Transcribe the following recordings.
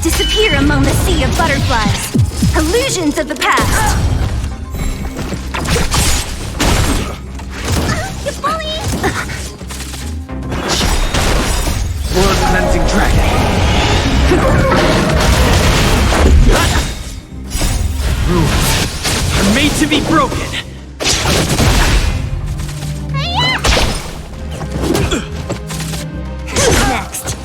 Disappear among the sea of butterflies. Illusions of the past. You bully! World cleansing dragon. Rules are made to be broken. Who's next?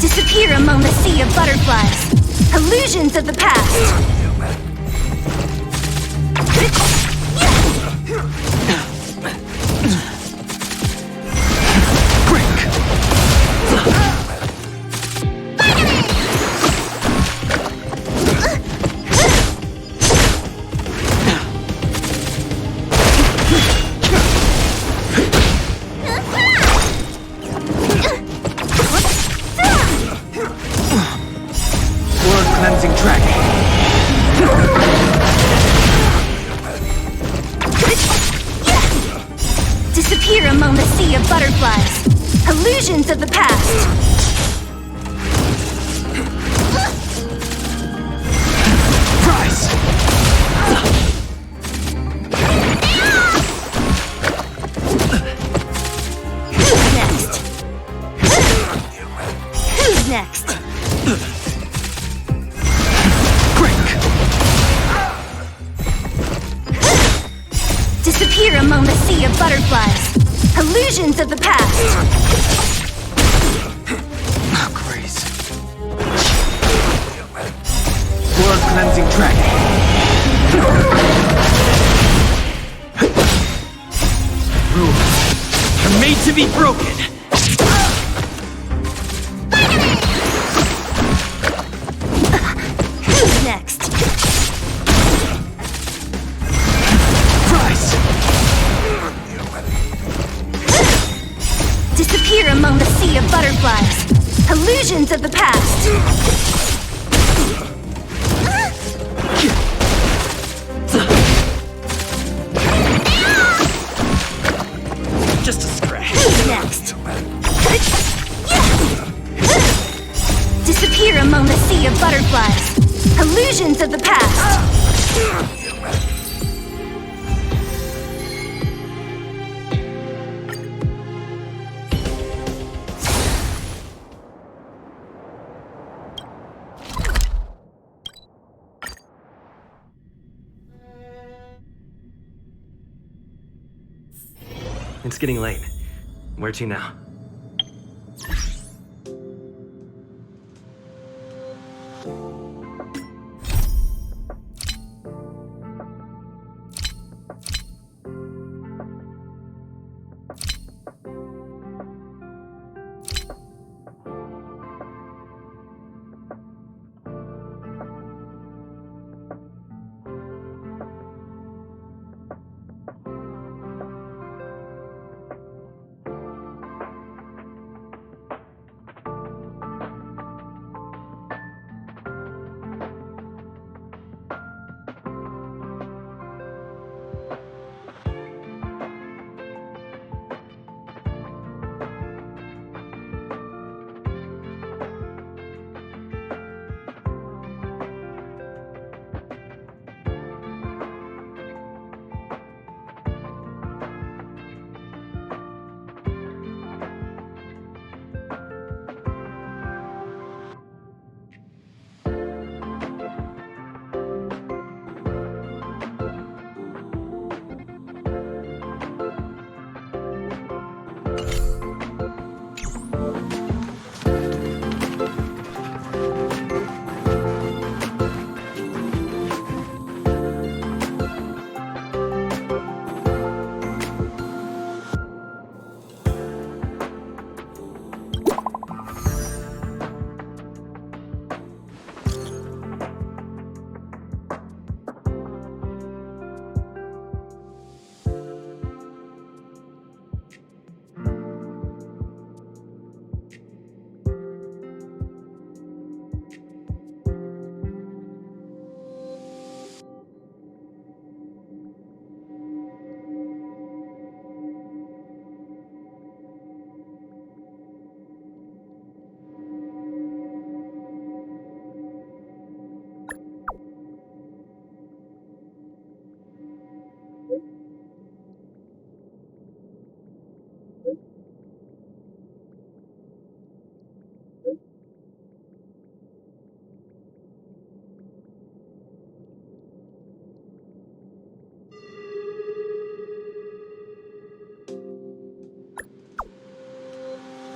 Disappear among the sea of butterflies. Illusions of the past. Cleansing dragon. Disappear among the sea of butterflies. Illusions of the past. Rise. Who's next? Who's next? Disappear among the sea of butterflies. Illusions of the past. Grace. World cleansing dragon. Rules are made to be broken. Who's next? Disappear among the sea of butterflies. Illusions of the past. Just a scratch. Who's next? Disappear among the sea of butterflies. Illusions of the past. It's getting late. Where to now?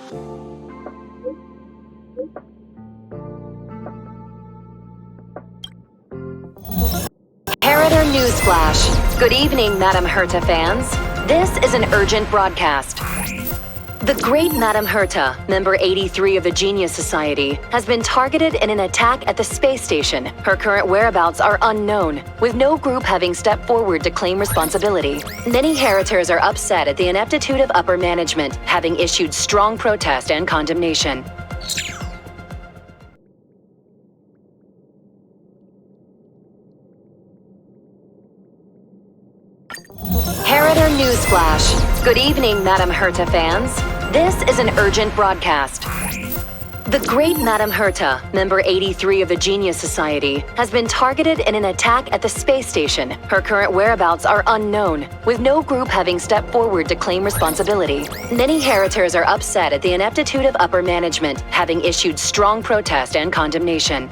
Imperator Newsflash. Good evening, Madame Herta fans. This is an urgent broadcast. The great Madame Herta, member 83 of the Genius Society, has been targeted in an attack at the space station. Her current whereabouts are unknown, with no group having stepped forward to claim responsibility. Many Heritors are upset at the ineptitude of upper management, having issued strong protest and condemnation. Imperator Newsflash. Good evening, Madame Herta fans. This is an urgent broadcast. The great Madame Herta, member 83 of the Genius Society, has been targeted in an attack at the space station. Her current whereabouts are unknown, with no group having stepped forward to claim responsibility. Many Heritors are upset at the ineptitude of upper management, having issued strong protest and condemnation.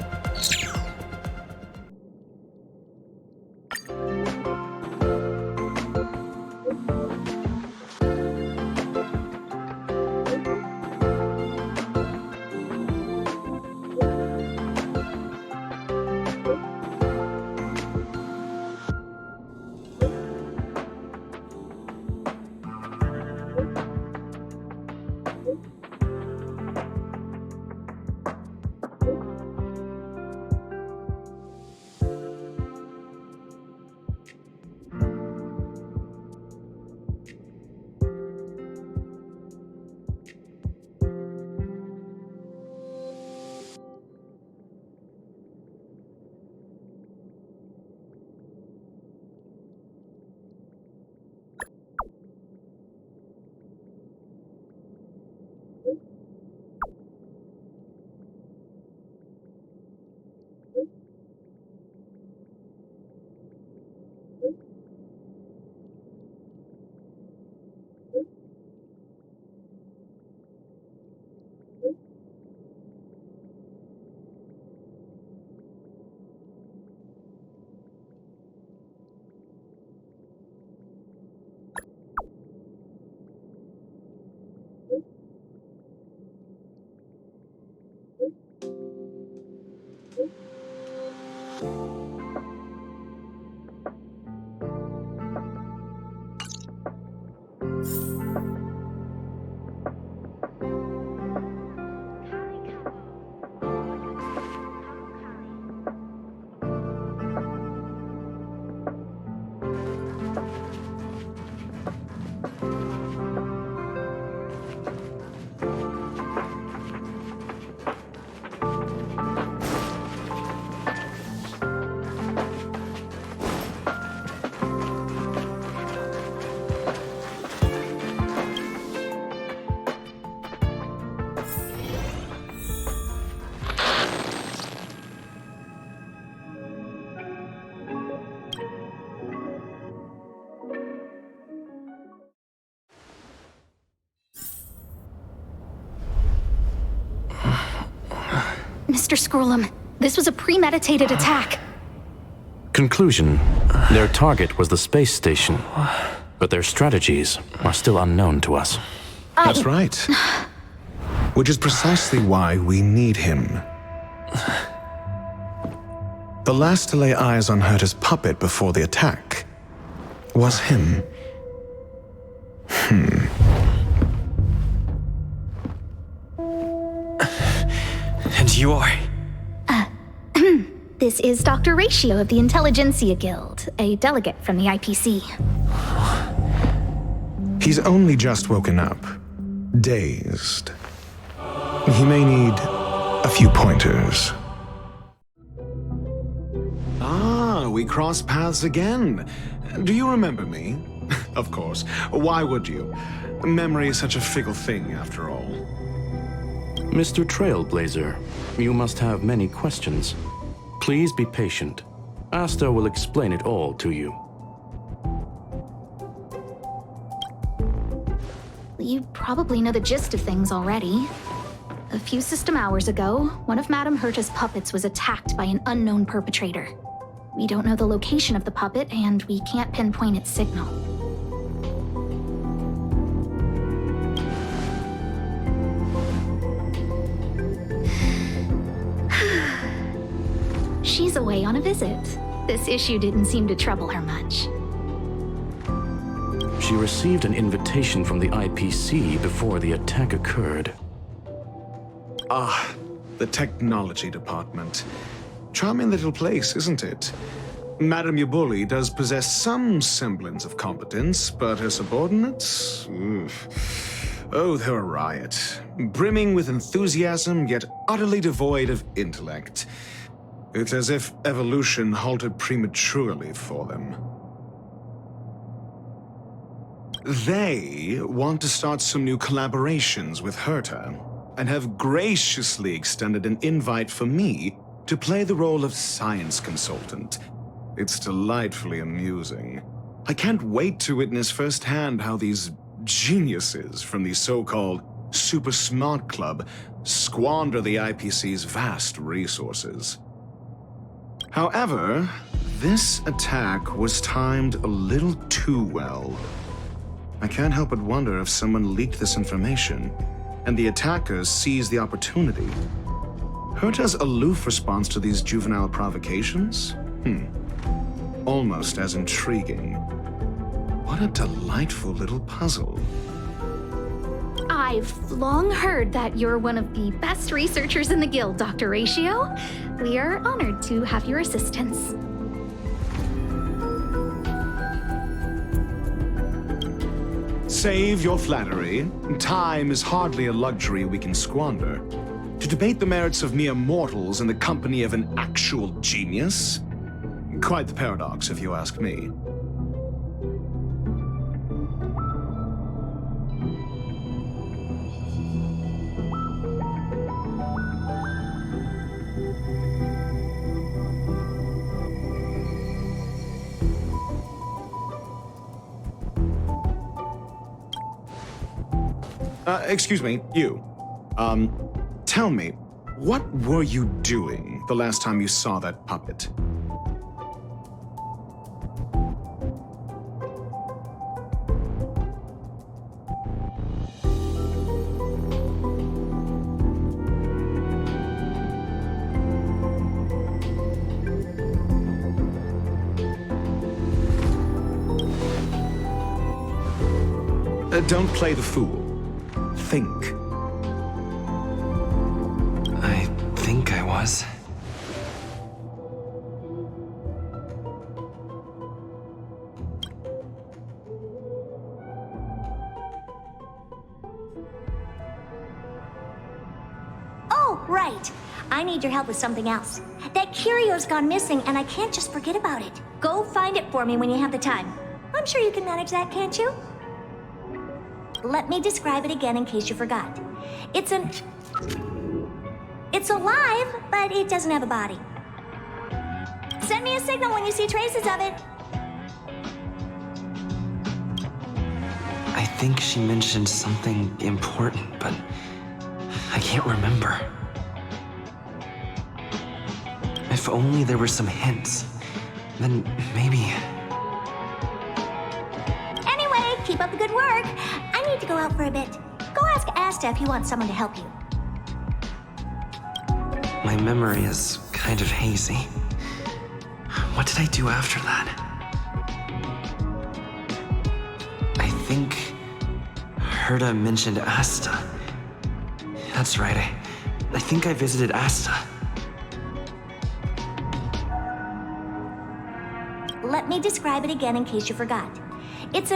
Mr. Scrollum, this was a premeditated attack. Conclusion: their target was the space station, but their strategies are still unknown to us. That's right. Which is precisely why we need him. The last to lay eyes on Herta's puppet before the attack was him. And you are... This is Dr. Ratio of the Intelligentsia Guild, a delegate from the IPC. He's only just woken up, dazed. He may need a few pointers. Ah, we crossed paths again. Do you remember me? Of course. Why would you? Memory is such a fickle thing, after all. Mr. Trailblazer, you must have many questions. Please be patient. Asta will explain it all to you. You probably know the gist of things already. A few system hours ago, one of Madame Herta's puppets was attacked by an unknown perpetrator. We don't know the location of the puppet, and we can't pinpoint its signal. away on a visit. This issue didn't seem to trouble her much. She received an invitation from the IPC before the attack occurred. Ah, the technology department. Charming little place, isn't it? Madame Yabuli does possess some semblance of competence, but her subordinates? Oof. Oh, they're a riot. Brimming with enthusiasm, yet utterly devoid of intellect. It's as if evolution halted prematurely for them. They want to start some new collaborations with Herta, and have graciously extended an invite for me to play the role of science consultant. It's delightfully amusing. I can't wait to witness firsthand how these geniuses from the so-called Super Smart Club squander the IPC's vast resources. However, this attack was timed a little too well. I can't help but wonder if someone leaked this information, and the attackers seized the opportunity. Herta's aloof response to these juvenile provocations? Almost as intriguing. What a delightful little puzzle. I've long heard that you're one of the best researchers in the guild, Dr. Ratio. We are honored to have your assistance. Save your flattery. Time is hardly a luxury we can squander. To debate the merits of mere mortals in the company of an actual genius? Quite the paradox, if you ask me. Excuse me, you. Tell me, what were you doing the last time you saw that puppet? Don't play the fool. Think. I think I was. Oh, right. I need your help with something else. That curio's gone missing, and I can't just forget about it. Go find it for me when you have the time. I'm sure you can manage that, can't you? Let me describe it again in case you forgot. It's alive, but it doesn't have a body. Send me a signal when you see traces of it. I think she mentioned something important, but I can't remember. If only there were some hints, then maybe... Anyway, keep up the good work. I need to go out for a bit. Go ask Asta if you want someone to help you. My memory is kind of hazy. What did I do after that? I think Herta mentioned Asta. That's right, I think I visited Asta. Let me describe it again in case you forgot. It's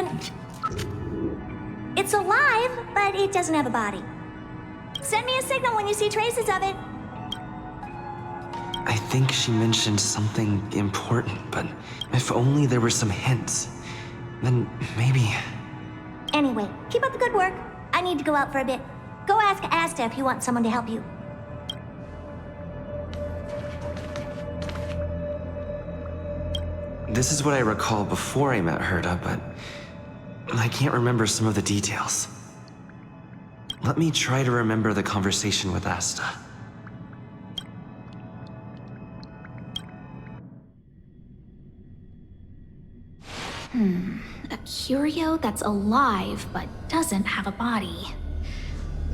alive, but it doesn't have a body. Send me a signal when you see traces of it. I think she mentioned something important, but if only there were some hints, then maybe... Anyway, keep up the good work. I need to go out for a bit. Go ask Asta if you want someone to help you. This is what I recall before I met Herta, but I can't remember some of the details. Let me try to remember the conversation with Asta. A curio that's alive but doesn't have a body.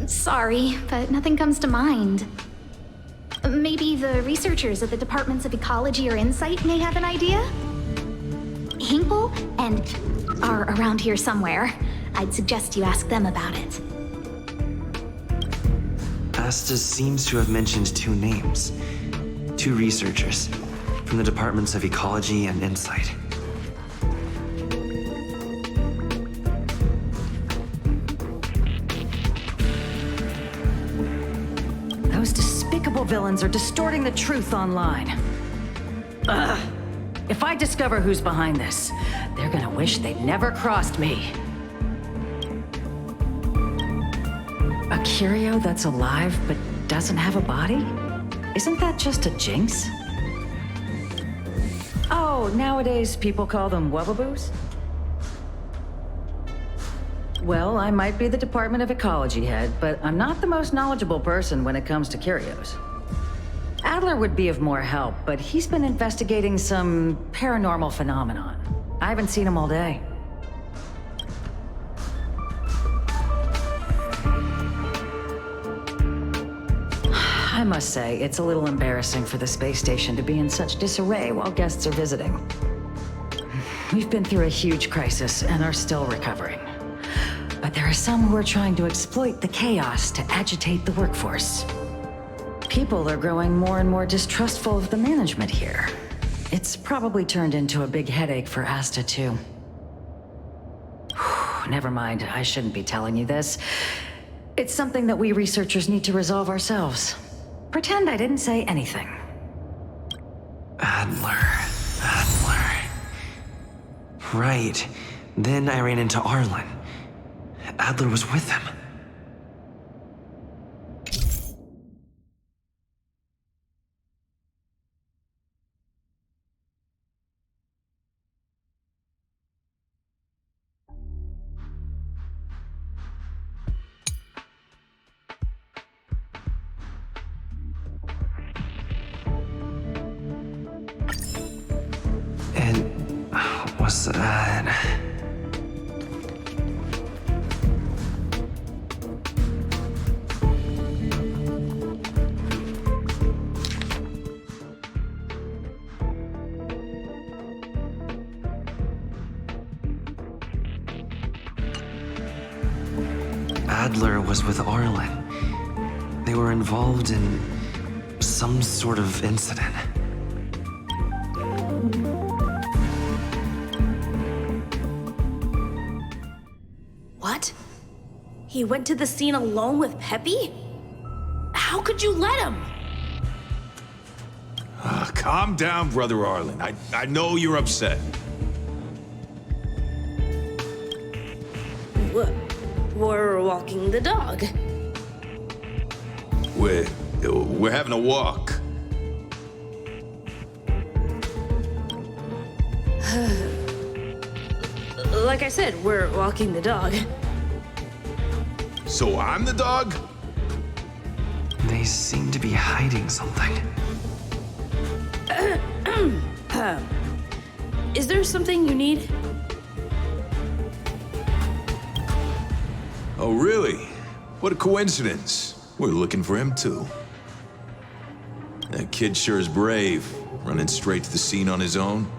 Sorry, but nothing comes to mind. Maybe the researchers at the Departments of Ecology or Insight may have an idea? Hinkle and are around here somewhere. I'd suggest you ask them about it. Asta seems to have mentioned two names. Two researchers from the Departments of Ecology and Insight. Those despicable villains are distorting the truth online. Ugh. If I discover who's behind this, they're gonna wish they'd never crossed me. A curio that's alive but doesn't have a body? Isn't that just a jinx? Oh, nowadays people call them wubbaboos? Well, I might be the Department of Ecology head, but I'm not the most knowledgeable person when it comes to curios. Adler would be of more help, but he's been investigating some paranormal phenomenon. I haven't seen him all day. I must say, it's a little embarrassing for the space station to be in such disarray while guests are visiting. We've been through a huge crisis and are still recovering. But there are some who are trying to exploit the chaos to agitate the workforce. People are growing more and more distrustful of the management here. It's probably turned into a big headache for Asta, too. Never mind, I shouldn't be telling you this. It's something that we researchers need to resolve ourselves. Pretend I didn't say anything. Adler. Right. Then I ran into Arlen. Adler was with him. What's that? Adler was with Arlen. They were involved in some sort of incident. What? He went to the scene alone with Peppy? How could you let him? Calm down, Brother Arlen. I know you're upset. We're walking the dog. We're having a walk. Like I said, we're walking the dog. So I'm the dog? They seem to be hiding something. Is there something you need? Oh, really? What a coincidence. We're looking for him, too. That kid sure is brave, running straight to the scene on his own.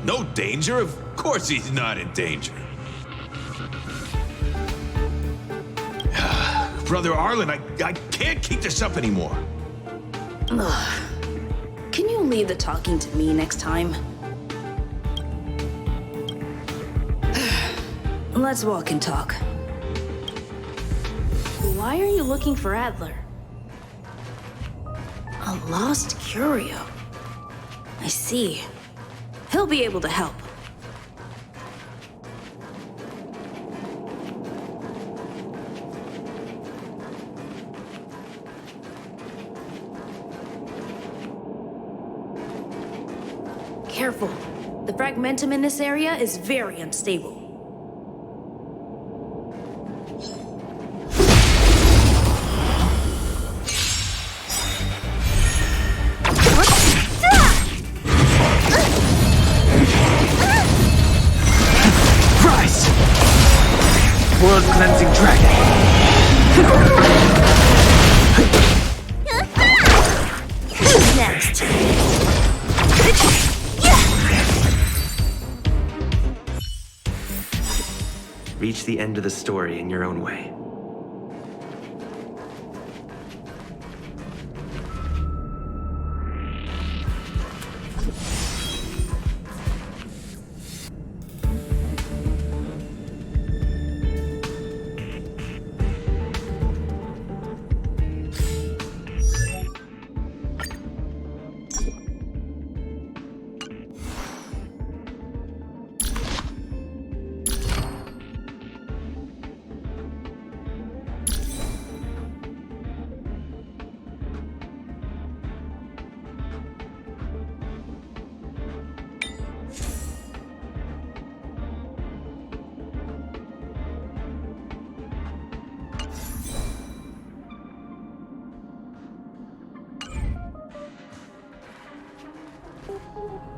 No danger. Of course he's not in danger. Brother Arlen, I can't keep this up anymore. Can you leave the talking to me next time? Let's walk and talk. Why are you looking for Adler? A lost curio. I see. He'll be able to help. Careful. The fragmentum in this area is very unstable. Rise! World-cleansing dragon. Who's next? Reach the end of the story in your own way.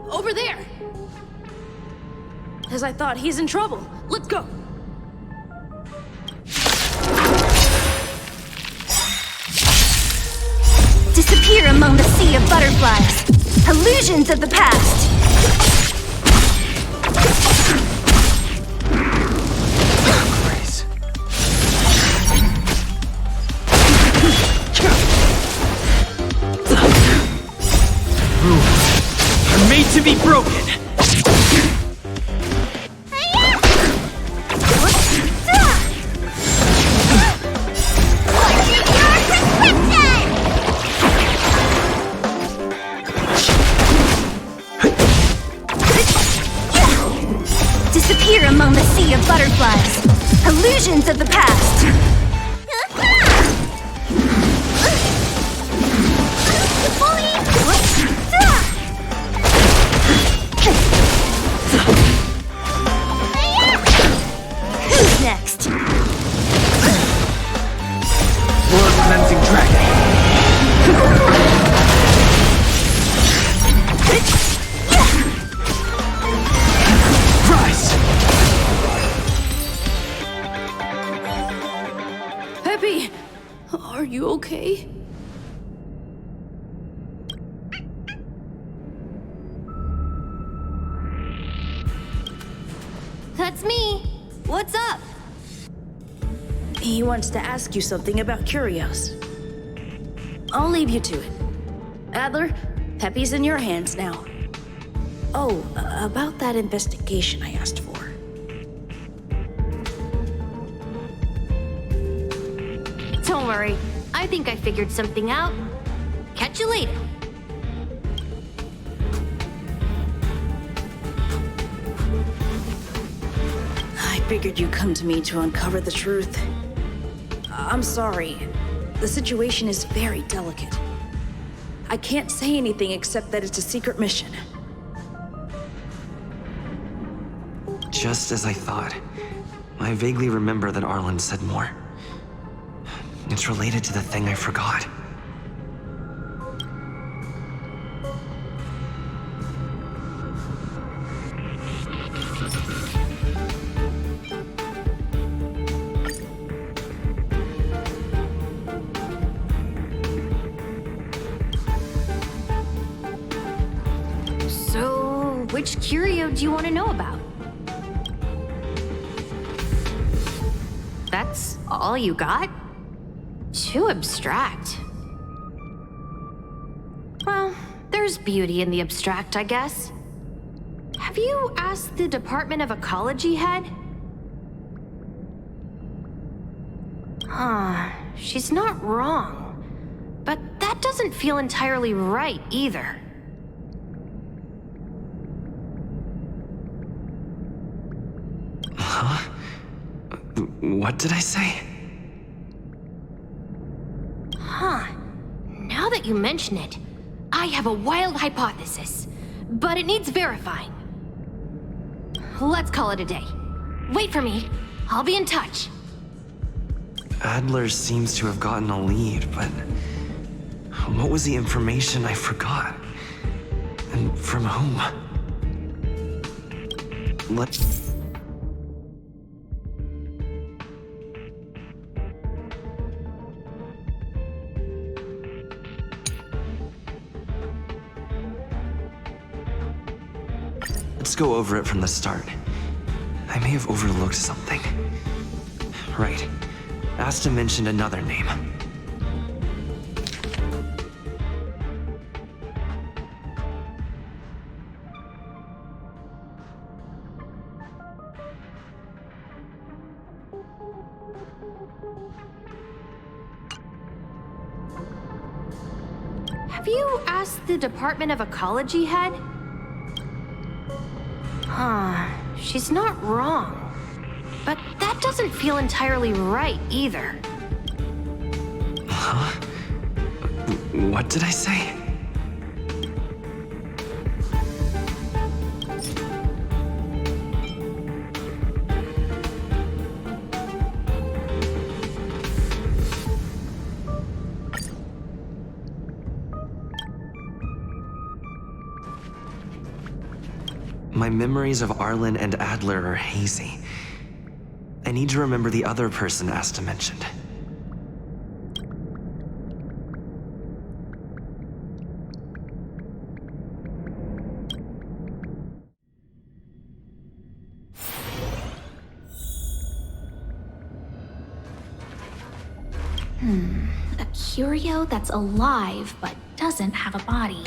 Over there! As I thought, he's in trouble. Let's go! Disappear among the sea of butterflies. Illusions of the past. Made to be broken. Disappear among the sea of butterflies. Illusions of the past. Who's next? World-cleansing dragon. Rise! Peppy! Are you okay? That's me. What's up? He wants to ask you something about Curios. I'll leave you to it. Adler, Peppy's in your hands now. Oh, about that investigation I asked for. Don't worry. I think I figured something out. Catch you later. I figured you'd come to me to uncover the truth. I'm sorry. The situation is very delicate. I can't say anything except that it's a secret mission. Just as I thought. I vaguely remember that Arlen said more. It's related to the thing I forgot. So, which curio do you want to know about? That's all you got? Too abstract. Well, there's beauty in the abstract, I guess. Have you asked the Department of Ecology head? She's not wrong. But that doesn't feel entirely right either. Huh? What did I say? Now that you mention it, I have a wild hypothesis, but it needs verifying. Let's call it a day. Wait for me. I'll be in touch. Adler seems to have gotten a lead, but what was the information I forgot? And from whom? go over it from the start. I may have overlooked something. Right. Asta mentioned another name. Have you asked the Department of Ecology head? Huh, she's not wrong. But that doesn't feel entirely right either. Huh? What did I say? My memories of Arlen and Adler are hazy. I need to remember the other person Asta mentioned. A curio that's alive but doesn't have a body.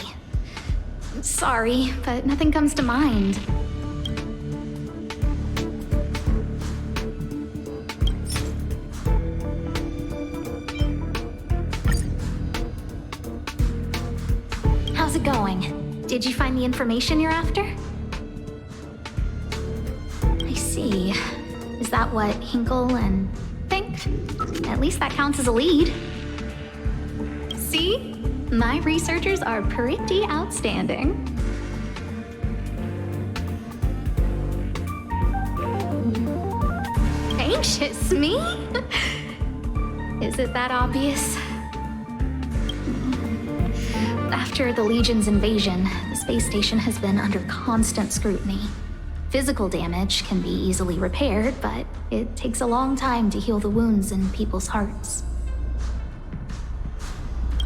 Sorry, but nothing comes to mind. How's it going? Did you find the information you're after? I see. Is that what Hinkle and think? At least that counts as a lead. See? My researchers are pretty outstanding. Anxious, me? Is it that obvious? After the Legion's invasion, the space station has been under constant scrutiny. Physical damage can be easily repaired, but it takes a long time to heal the wounds in people's hearts.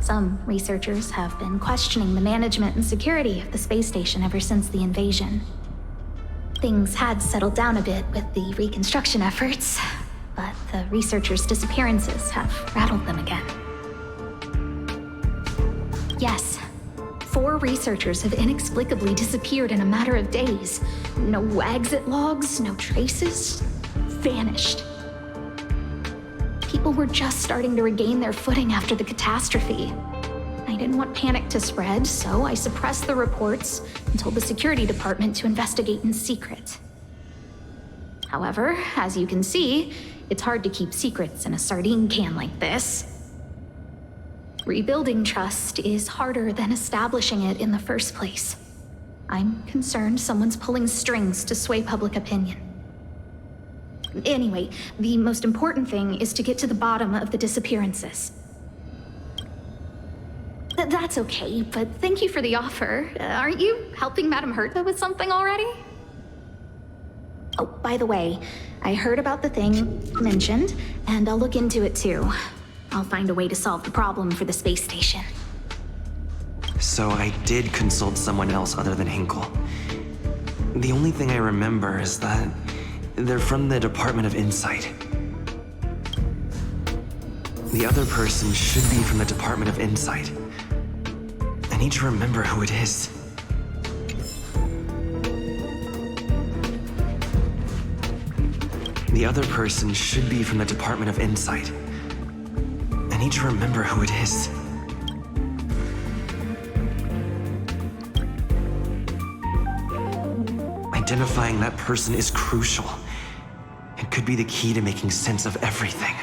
Some researchers have been questioning the management and security of the space station ever since the invasion. Things had settled down a bit with the reconstruction efforts, but the researchers' disappearances have rattled them again. Yes, 4 researchers have inexplicably disappeared in a matter of days. No exit logs, no traces. Vanished. People were just starting to regain their footing after the catastrophe. I didn't want panic to spread, so I suppressed the reports and told the security department to investigate in secret. However, as you can see, it's hard to keep secrets in a sardine can like this. Rebuilding trust is harder than establishing it in the first place. I'm concerned someone's pulling strings to sway public opinion. Anyway, the most important thing is to get to the bottom of the disappearances. That's okay, but thank you for the offer. Aren't you helping Madame Herta with something already? Oh, by the way, I heard about the thing mentioned, and I'll look into it too. I'll find a way to solve the problem for the space station. So I did consult someone else other than Hinkle. The only thing I remember is that they're from the Department of Insight. The other person should be from the Department of Insight. I need to remember who it is. The other person should be from the Department of Insight. I need to remember who it is. Identifying that person is crucial. It could be the key to making sense of everything.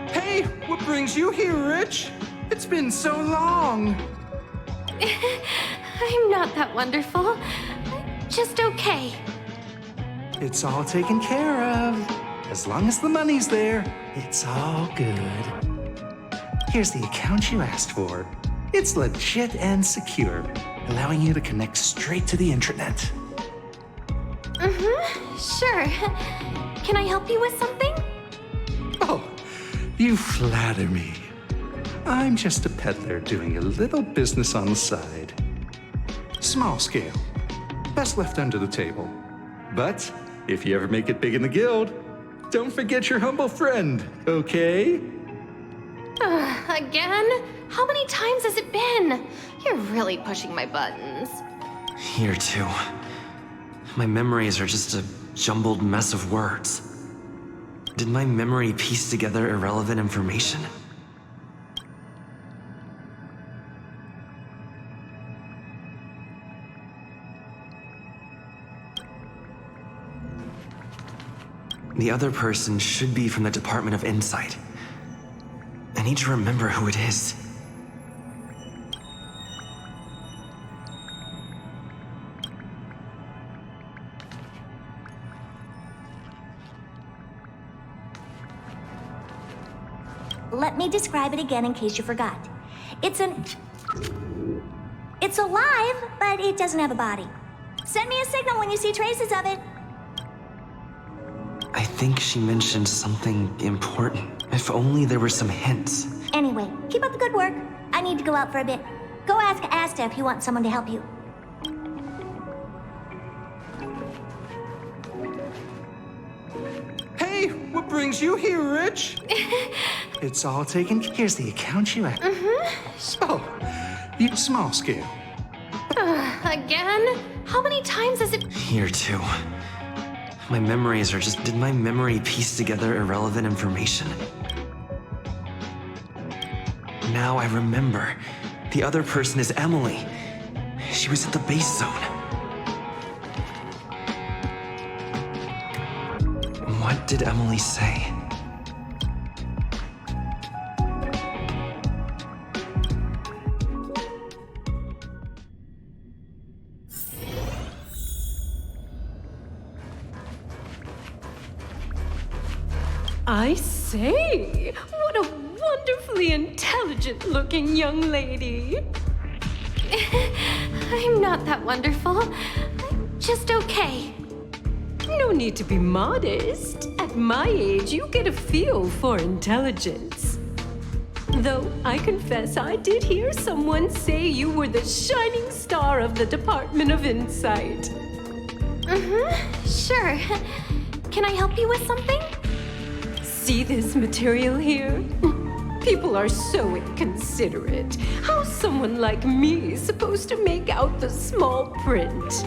Hey, what brings you here, Rich? It's been so long. I'm not that wonderful. I'm just okay. It's all taken care of. As long as the money's there, it's all good. Here's the account you asked for. It's legit and secure, allowing you to connect straight to the intranet. Sure. Can I help you with something? Oh, you flatter me. I'm just a peddler doing a little business on the side. Small scale. Best left under the table. But if you ever make it big in the guild, don't forget your humble friend, okay? Again? How many times has it been? You're really pushing my buttons. Here too. My memories are just a jumbled mess of words. Did my memory piece together irrelevant information? The other person should be from the Department of Insight. I need to remember who it is. Let me describe it again in case you forgot. It's alive, but it doesn't have a body. Send me a signal when you see traces of it. I think she mentioned something important. If only there were some hints. Anyway, keep up the good work. I need to go out for a bit. Go ask Asta if you want someone to help you. Hey, what brings you here, Rich? It's all taken. Here's the account you have. Oh, you small scale. Again? How many times has it... Here too. My memories are just... Did my memory piece together irrelevant information? Now I remember. The other person is Emily. She was at the base zone. What did Emily say? I say, what a wonderfully intelligent-looking young lady. I'm not that wonderful. I'm just okay. No need to be modest. At my age, you get a feel for intelligence. Though I confess I did hear someone say you were the shining star of the Department of Insight. Sure. Can I help you with something? See this material here? People are so inconsiderate. How's someone like me supposed to make out the small print?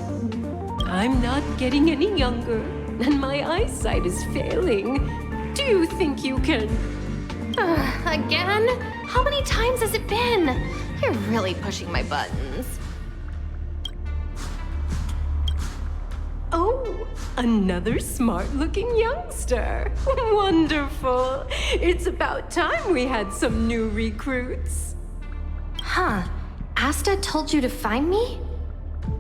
I'm not getting any younger, and my eyesight is failing. Do you think you can... Again? How many times has it been? You're really pushing my buttons. Oh, another smart-looking youngster. Wonderful. It's about time we had some new recruits. Huh. Asta told you to find me?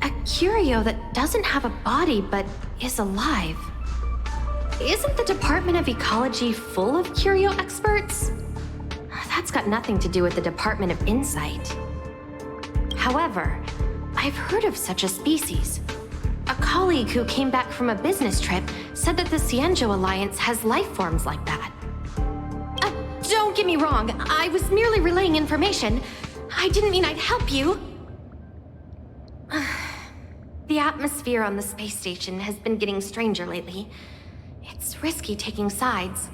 A curio that doesn't have a body but is alive. Isn't the Department of Ecology full of curio experts? That's got nothing to do with the Department of Insight. However, I've heard of such a species. A colleague who came back from a business trip said that the Cienjo Alliance has life forms like that. Don't get me wrong, I was merely relaying information. I didn't mean I'd help you. The atmosphere on the space station has been getting stranger lately. It's risky taking sides.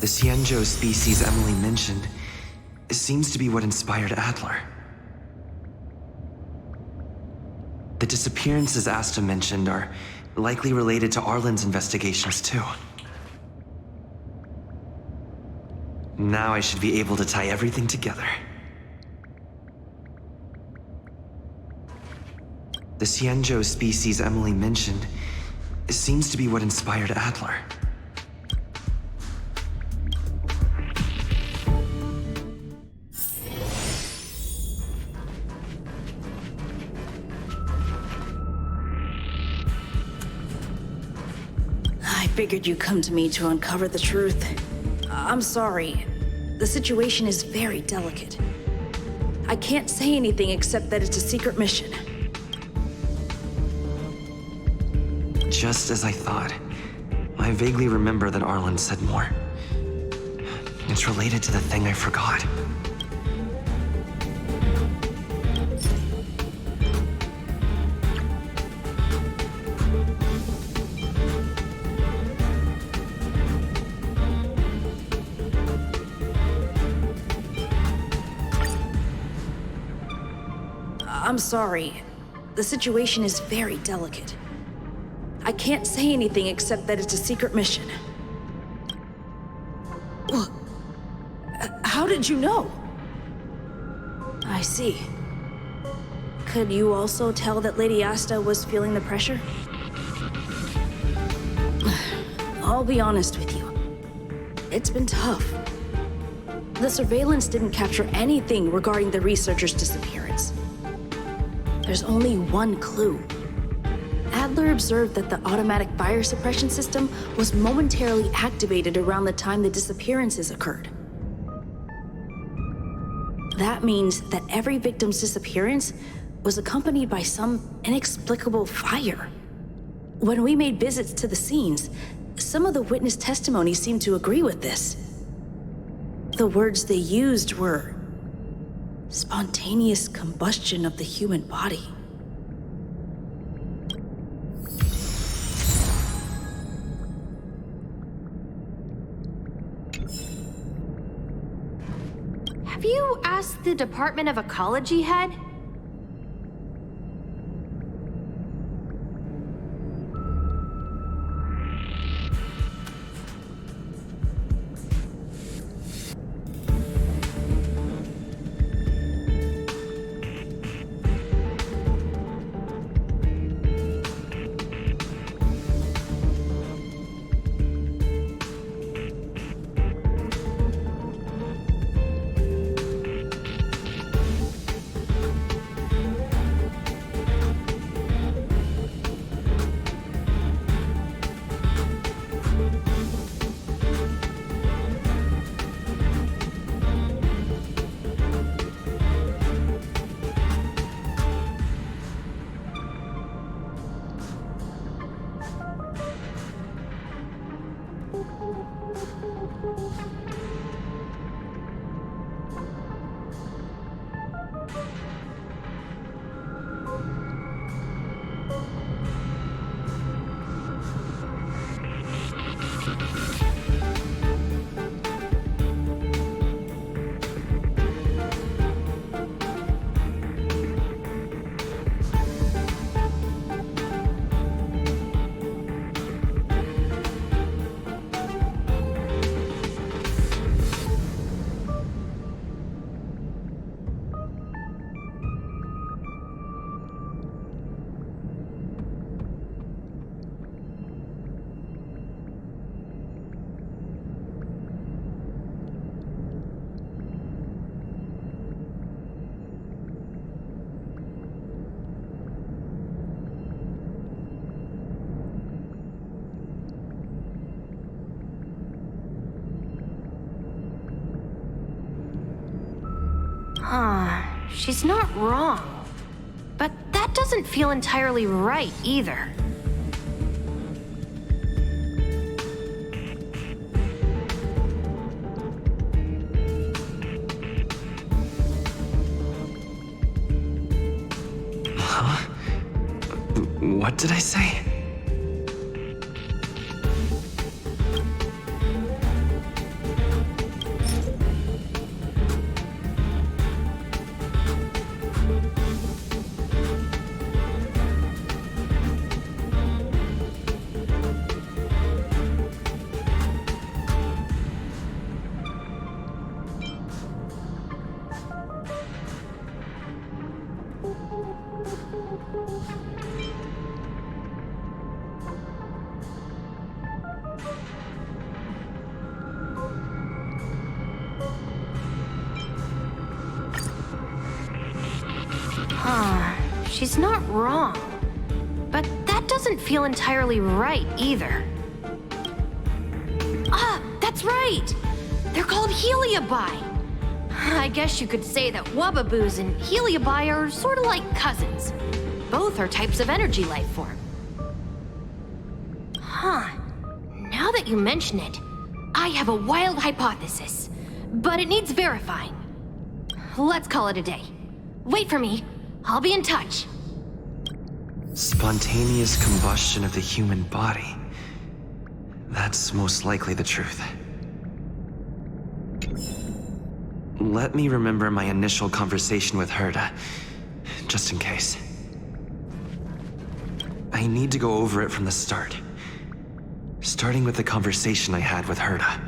The Cienjo species Emily mentioned seems to be what inspired Adler. The disappearances Asta mentioned are likely related to Arlen's investigations too. Now I should be able to tie everything together. The Cienjo species Emily mentioned seems to be what inspired Adler. I figured you'd come to me to uncover the truth. I'm sorry. The situation is very delicate. I can't say anything except that it's a secret mission. Just as I thought. I vaguely remember that Arlen said more. It's related to the thing I forgot. I'm sorry. The situation is very delicate. I can't say anything except that it's a secret mission. Well, how did you know? I see. Could you also tell that Lady Asta was feeling the pressure? I'll be honest with you. It's been tough. The surveillance didn't capture anything regarding the researcher's disappearance. There's only one clue. Adler observed that the automatic fire suppression system was momentarily activated around the time the disappearances occurred. That means that every victim's disappearance was accompanied by some inexplicable fire. When we made visits to the scenes, some of the witness testimonies seemed to agree with this. The words they used were spontaneous combustion of the human body. Have you asked the Department of Ecology head? She's not wrong. But that doesn't feel entirely right either. Huh? What did I say? She's not wrong. But that doesn't feel entirely right either. Ah, that's right! They're called Heliobi. I guess you could say that Wubbaboos and Heliobi are sort of like cousins. Both are types of energy life form. Huh. Now that you mention it, I have a wild hypothesis. but it needs verifying. Let's call it a day. Wait for me. I'll be in touch. Spontaneous combustion of the human body. That's most likely the truth. Let me remember my initial conversation with Herta, just in case. I need to go over it from the start. Starting with the conversation I had with Herta.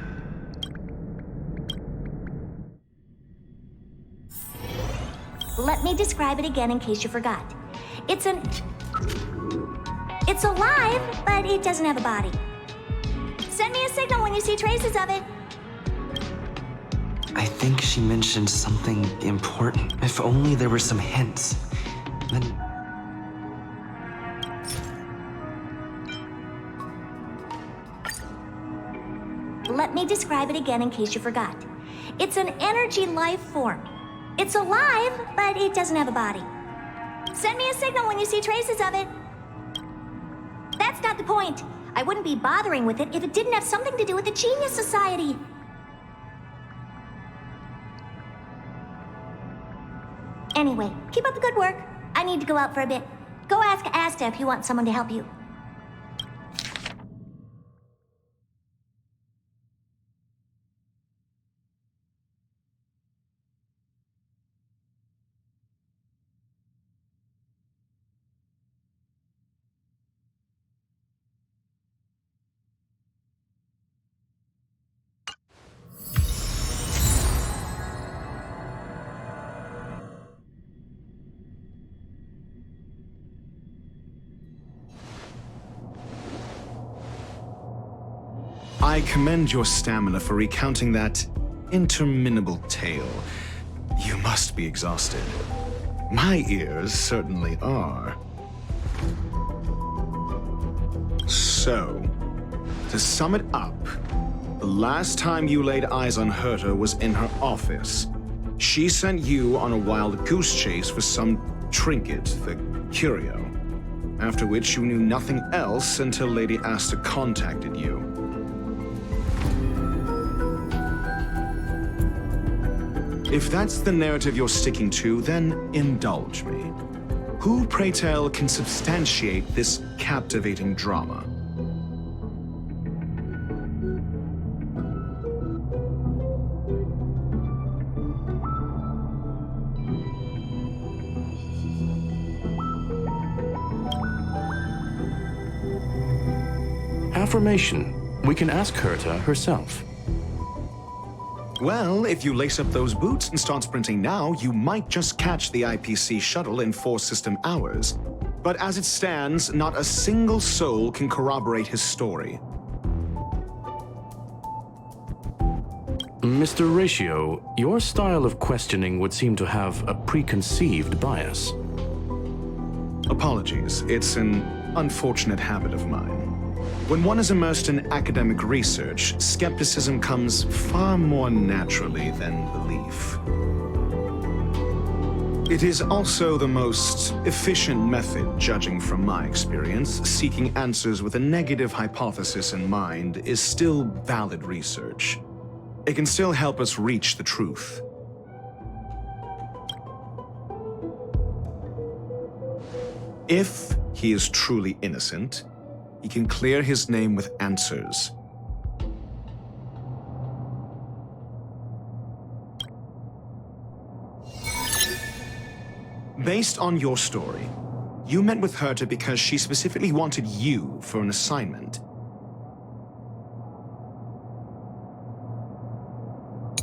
Let me describe it again in case you forgot. It's alive, but it doesn't have a body. Send me a signal when you see traces of it. I think she mentioned something important. If only there were some hints. Then... Let me describe it again in case you forgot. It's an energy life form. It's alive, but it doesn't have a body. Send me a signal when you see traces of it. That's not the point. I wouldn't be bothering with it if it didn't have something to do with the Genius Society. Anyway, keep up the good work. I need to go out for a bit. Go ask Asta if you want someone to help you. I commend your stamina for recounting that interminable tale. You must be exhausted. My ears certainly are. So, to sum it up, the last time you laid eyes on Herta was in her office. She sent you on a wild goose chase for some trinket, the curio. After which you knew nothing else until Lady Asta contacted you. If that's the narrative you're sticking to, then indulge me. Who, pray tell, can substantiate this captivating drama? Affirmation. We can ask Herta herself. Well, if you lace up those boots and start sprinting now, you might just catch the IPC shuttle in 4 system hours. But as it stands, not a single soul can corroborate his story. Mr. Ratio, your style of questioning would seem to have a preconceived bias. Apologies, it's an unfortunate habit of mine. When one is immersed in academic research, skepticism comes far more naturally than belief. It is also the most efficient method, judging from my experience. Seeking answers with a negative hypothesis in mind is still valid research. It can still help us reach the truth. If he is truly innocent, he can clear his name with answers. Based on your story, you met with Herta because she specifically wanted you for an assignment.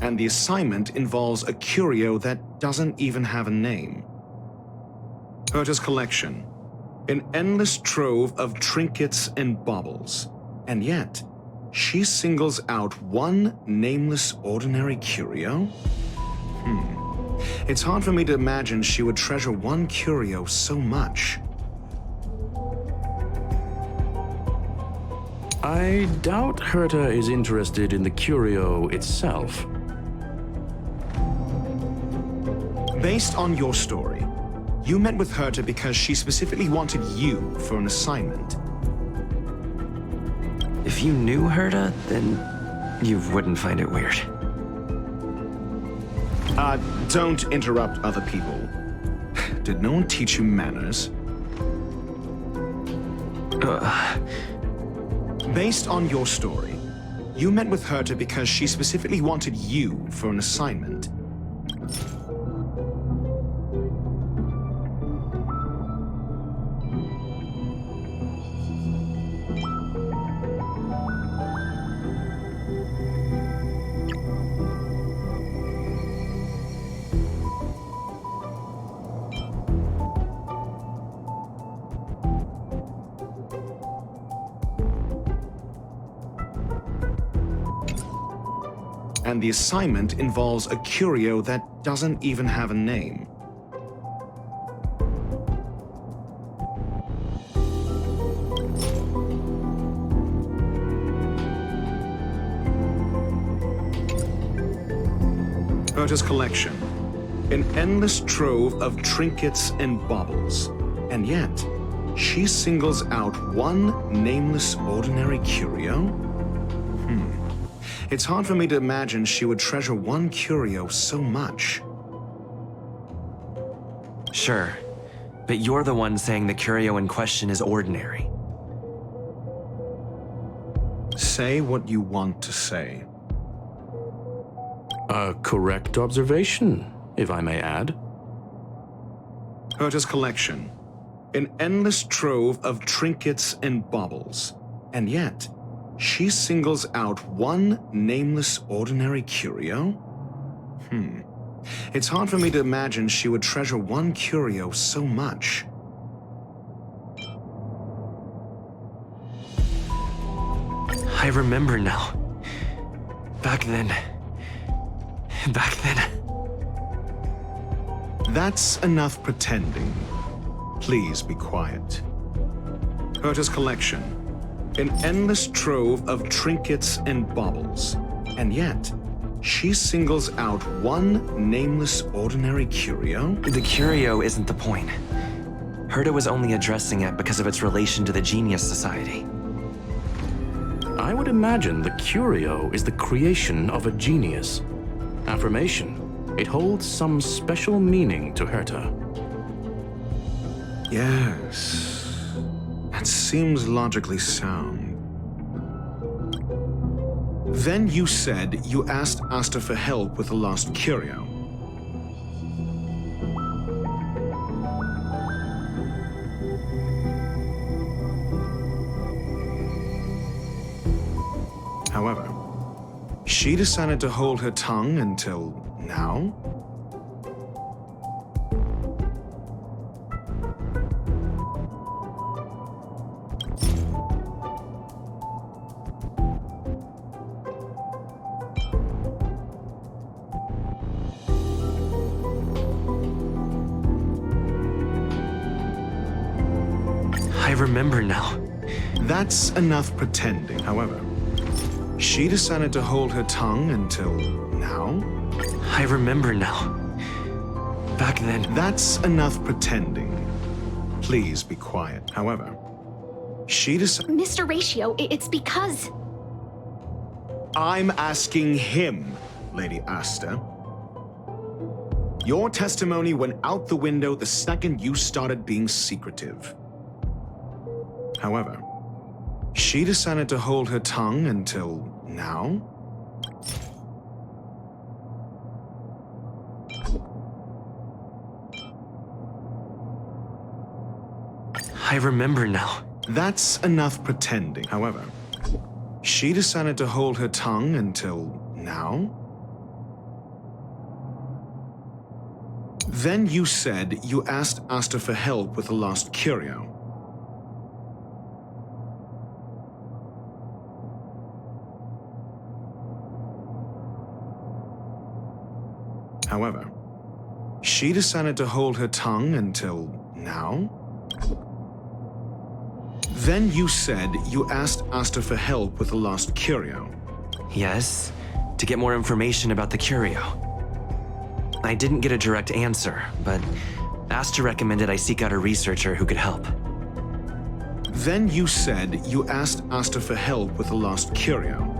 And the assignment involves a curio that doesn't even have a name. Herta's collection. An endless trove of trinkets and baubles. And yet, she singles out one nameless ordinary curio? It's hard for me to imagine she would treasure one curio so much. I doubt Herta is interested in the curio itself. Based on your story, you met with Herta because she specifically wanted you for an assignment. If you knew Herta, then you wouldn't find it weird. Don't interrupt other people. Did no one teach you manners? Based on your story, you met with Herta because she specifically wanted you for an assignment. And the assignment involves a curio that doesn't even have a name. Herta's collection. An endless trove of trinkets and baubles. And yet, she singles out one nameless ordinary curio? It's hard for me to imagine she would treasure one curio so much. Sure, but you're the one saying the curio in question is ordinary. Say what you want to say. A correct observation, if I may add. Herta's collection. An endless trove of trinkets and baubles. And yet, she singles out one nameless ordinary curio? It's hard for me to imagine she would treasure one curio so much. I remember now. Back then. That's enough pretending. Please be quiet. Herta's collection. An endless trove of trinkets and baubles. And yet, she singles out one nameless ordinary curio? The curio isn't the point. Herta was only addressing it because of its relation to the Genius Society. I would imagine the curio is the creation of a genius. Affirmation. It holds some special meaning to Herta. Yes. That seems logically sound. Then you said you asked Asta for help with the lost curio. However, she decided to hold her tongue until now? I remember now. That's enough pretending. However, she decided to hold her tongue until now? I remember now. Back then. That's enough pretending. Please be quiet. However, she decided... Mr. Ratio, it's because... I'm asking him, Lady Asta. Your testimony went out the window the second you started being secretive. However, she decided to hold her tongue until now? I remember now. That's enough pretending. However, she decided to hold her tongue until now? Then you said you asked Asta for help with the lost curio. However, she decided to hold her tongue until now? Then you said you asked Asta for help with the lost curio. Yes, to get more information about the curio. I didn't get a direct answer, but Asta recommended I seek out a researcher who could help. Then you said you asked Asta for help with the lost curio.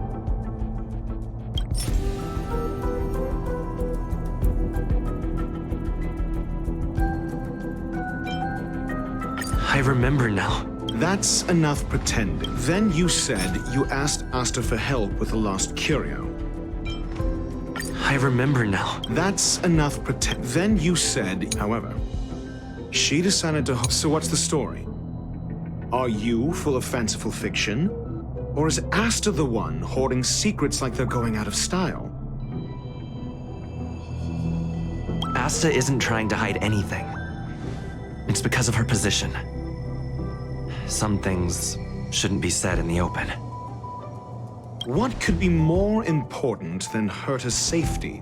I remember now. That's enough pretending. Then you said you asked Asta for help with the lost curio. I remember now. That's enough pretend. Then you said, however, she decided to. So what's the story? Are you full of fanciful fiction? Or is Asta the one hoarding secrets like they're going out of style? Asta isn't trying to hide anything. It's because of her position. Some things shouldn't be said in the open. What could be more important than Herta's safety?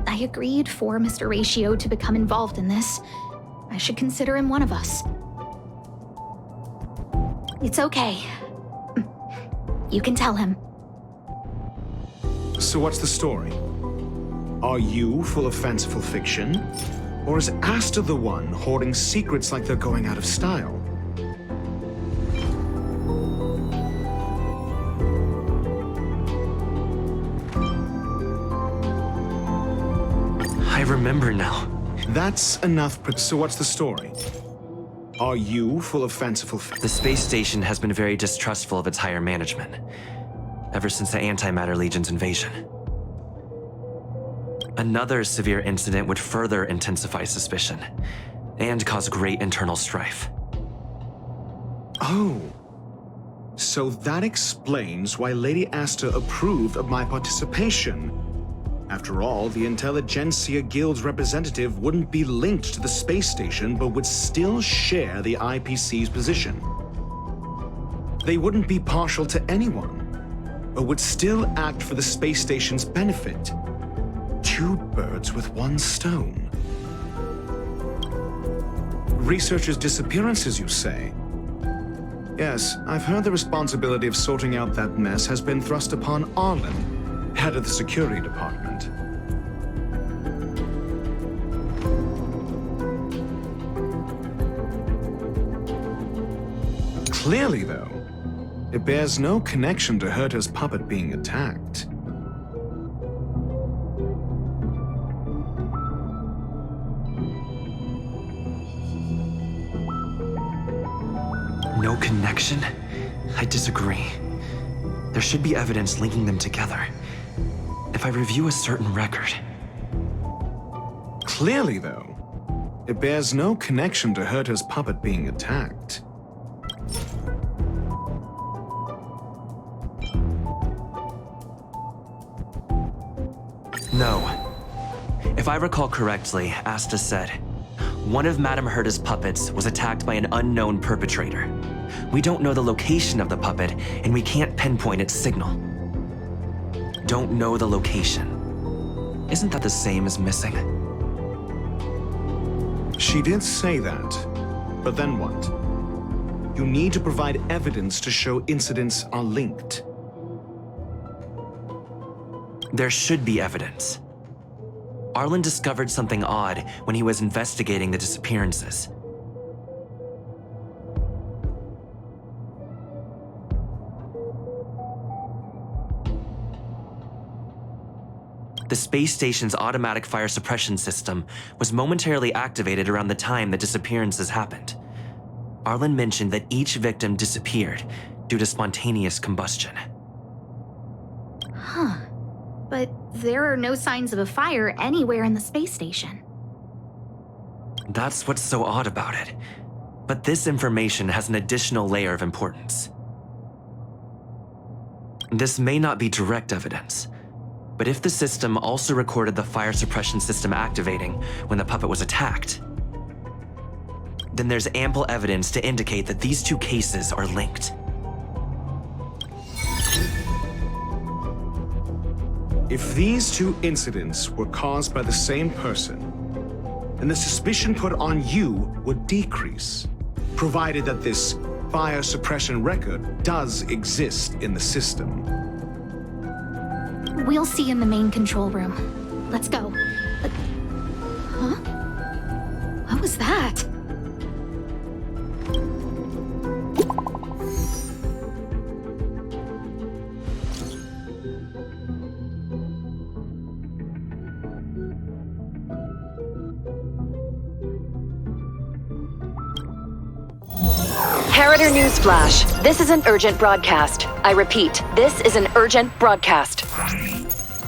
I agreed for Mr. Ratio to become involved in this. I should consider him one of us. It's okay. You can tell him. So what's the story? Are you full of fanciful fiction? Or is Asta the one hoarding secrets like they're going out of style? I remember now. That's enough. So what's the story? Are you full of fanciful The space station has been very distrustful of its higher management, ever since the Antimatter Legion's invasion. Another severe incident would further intensify suspicion, and cause great internal strife. Oh. So that explains why Lady Asta approved of my participation. After all, the Intelligentsia Guild's representative wouldn't be linked to the space station, but would still share the IPC's position. They wouldn't be partial to anyone, but would still act for the space station's benefit. Two birds with one stone. Researchers' disappearances, you say? Yes, I've heard the responsibility of sorting out that mess has been thrust upon Arlen, head of the security department. Clearly, though, it bears no connection to Herta's puppet being attacked. No connection? I disagree. There should be evidence linking them together. If I review a certain record. Clearly, though, it bears no connection to Herta's puppet being attacked. No. If I recall correctly, Asta said, one of Madame Herta's puppets was attacked by an unknown perpetrator. We don't know the location of the puppet, and we can't pinpoint its signal. Don't know the location. Isn't that the same as missing? She did say that, but then what? You need to provide evidence to show incidents are linked. There should be evidence. Arlen discovered something odd when he was investigating the disappearances. The space station's automatic fire suppression system was momentarily activated around the time the disappearances happened. Arlen mentioned that each victim disappeared due to spontaneous combustion. Huh. But there are no signs of a fire anywhere in the space station. That's what's so odd about it. But this information has an additional layer of importance. This may not be direct evidence, but if the system also recorded the fire suppression system activating when the puppet was attacked, then there's ample evidence to indicate that these two cases are linked. If these two incidents were caused by the same person, then the suspicion put on you would decrease, provided that this fire suppression record does exist in the system. We'll see in the main control room. Let's go. Huh? What was that? Inheritor Newsflash. This is an urgent broadcast. I repeat, this is an urgent broadcast.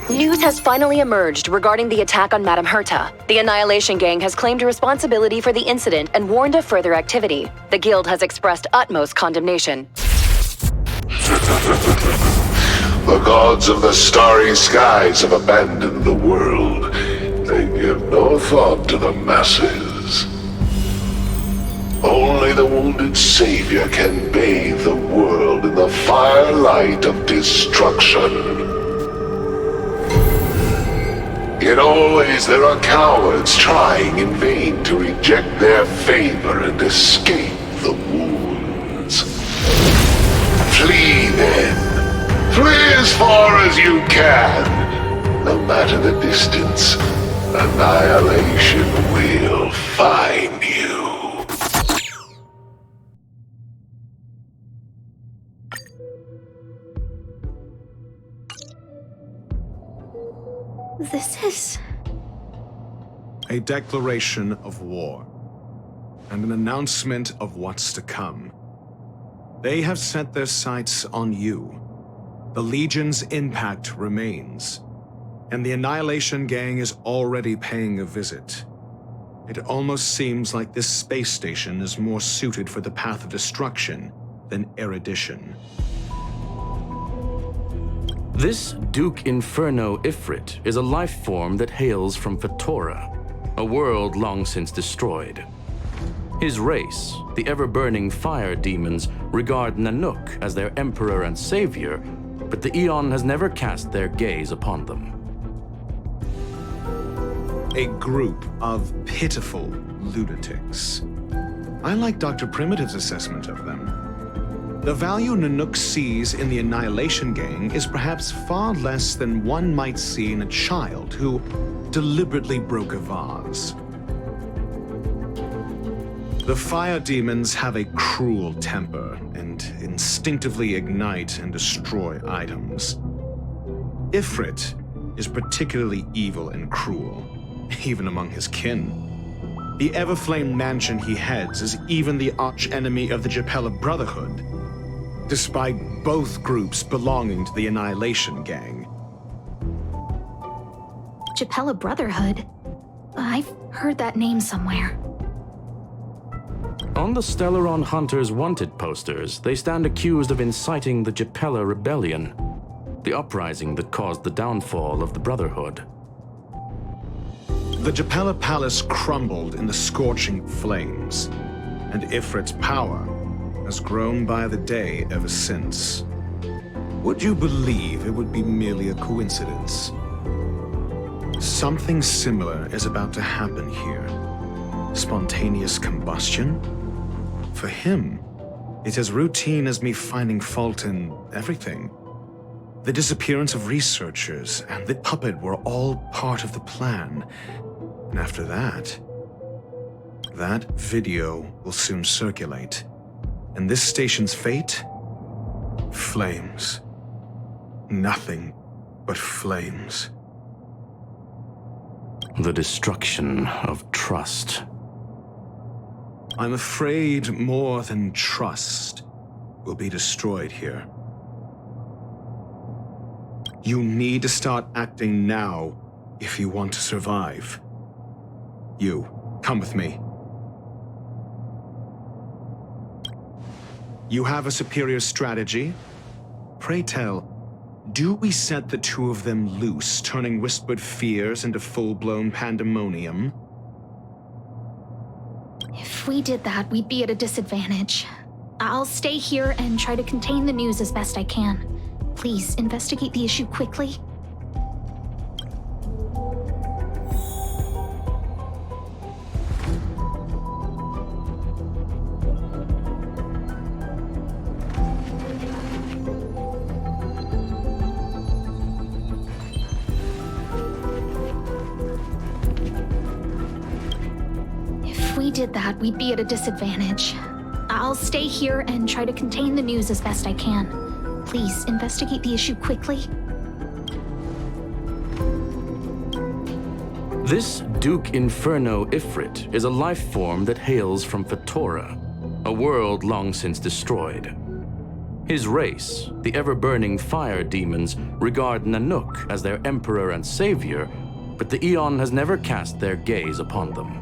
News has finally emerged regarding the attack on Madame Herta. The Annihilation Gang has claimed responsibility for the incident and warned of further activity. The Guild has expressed utmost condemnation. The gods of the starry skies have abandoned the world. They give no thought to the masses. Only the wounded savior can bathe the world in the firelight of destruction. Yet always there are cowards trying in vain to reject their favor and escape the wounds. Flee then. Flee as far as you can. No matter the distance, annihilation will find you. This is... A declaration of war, and an announcement of what's to come. They have set their sights on you. The Legion's impact remains, and the Annihilation Gang is already paying a visit. It almost seems like this space station is more suited for the path of destruction than erudition. This Duke Inferno Ifrit is a life form that hails from Fatora, a world long since destroyed. His race, the ever-burning fire demons, regard Nanook as their emperor and savior, but the Eon has never cast their gaze upon them. A group of pitiful lunatics. I like Dr. Primitive's assessment of them. The value Nanook sees in the Annihilation Gang is perhaps far less than one might see in a child who deliberately broke a vase. The fire demons have a cruel temper and instinctively ignite and destroy items. Ifrit is particularly evil and cruel, even among his kin. The Everflame mansion he heads is even the arch-enemy of the Japella Brotherhood, despite both groups belonging to the Annihilation Gang. Japella Brotherhood? I've heard that name somewhere. On the Stellaron Hunters wanted posters, they stand accused of inciting the Japella Rebellion, the uprising that caused the downfall of the Brotherhood. The Japella Palace crumbled in the scorching flames, and Ifrit's power has grown by the day ever since. Would you believe it would be merely a coincidence? Something similar is about to happen here. Spontaneous combustion? For him, it's as routine as me finding fault in everything. The disappearance of researchers and the puppet were all part of the plan. And after that, that video will soon circulate. And this station's fate? Flames. Nothing but flames. The destruction of trust. I'm afraid more than trust will be destroyed here. You need to start acting now if you want to survive. You, come with me. You have a superior strategy? Pray tell, do we set the two of them loose, turning whispered fears into full-blown pandemonium? If we did that, we'd be at a disadvantage. I'll stay here and try to contain the news as best I can. Please, investigate the issue quickly. If we did that, we'd be at a disadvantage. I'll stay here and try to contain the news as best I can. Please, investigate the issue quickly. This Duke Inferno Ifrit is a life form that hails from Fatora, a world long since destroyed. His race, the ever-burning fire demons, regard Nanook as their emperor and savior, but the Eon has never cast their gaze upon them.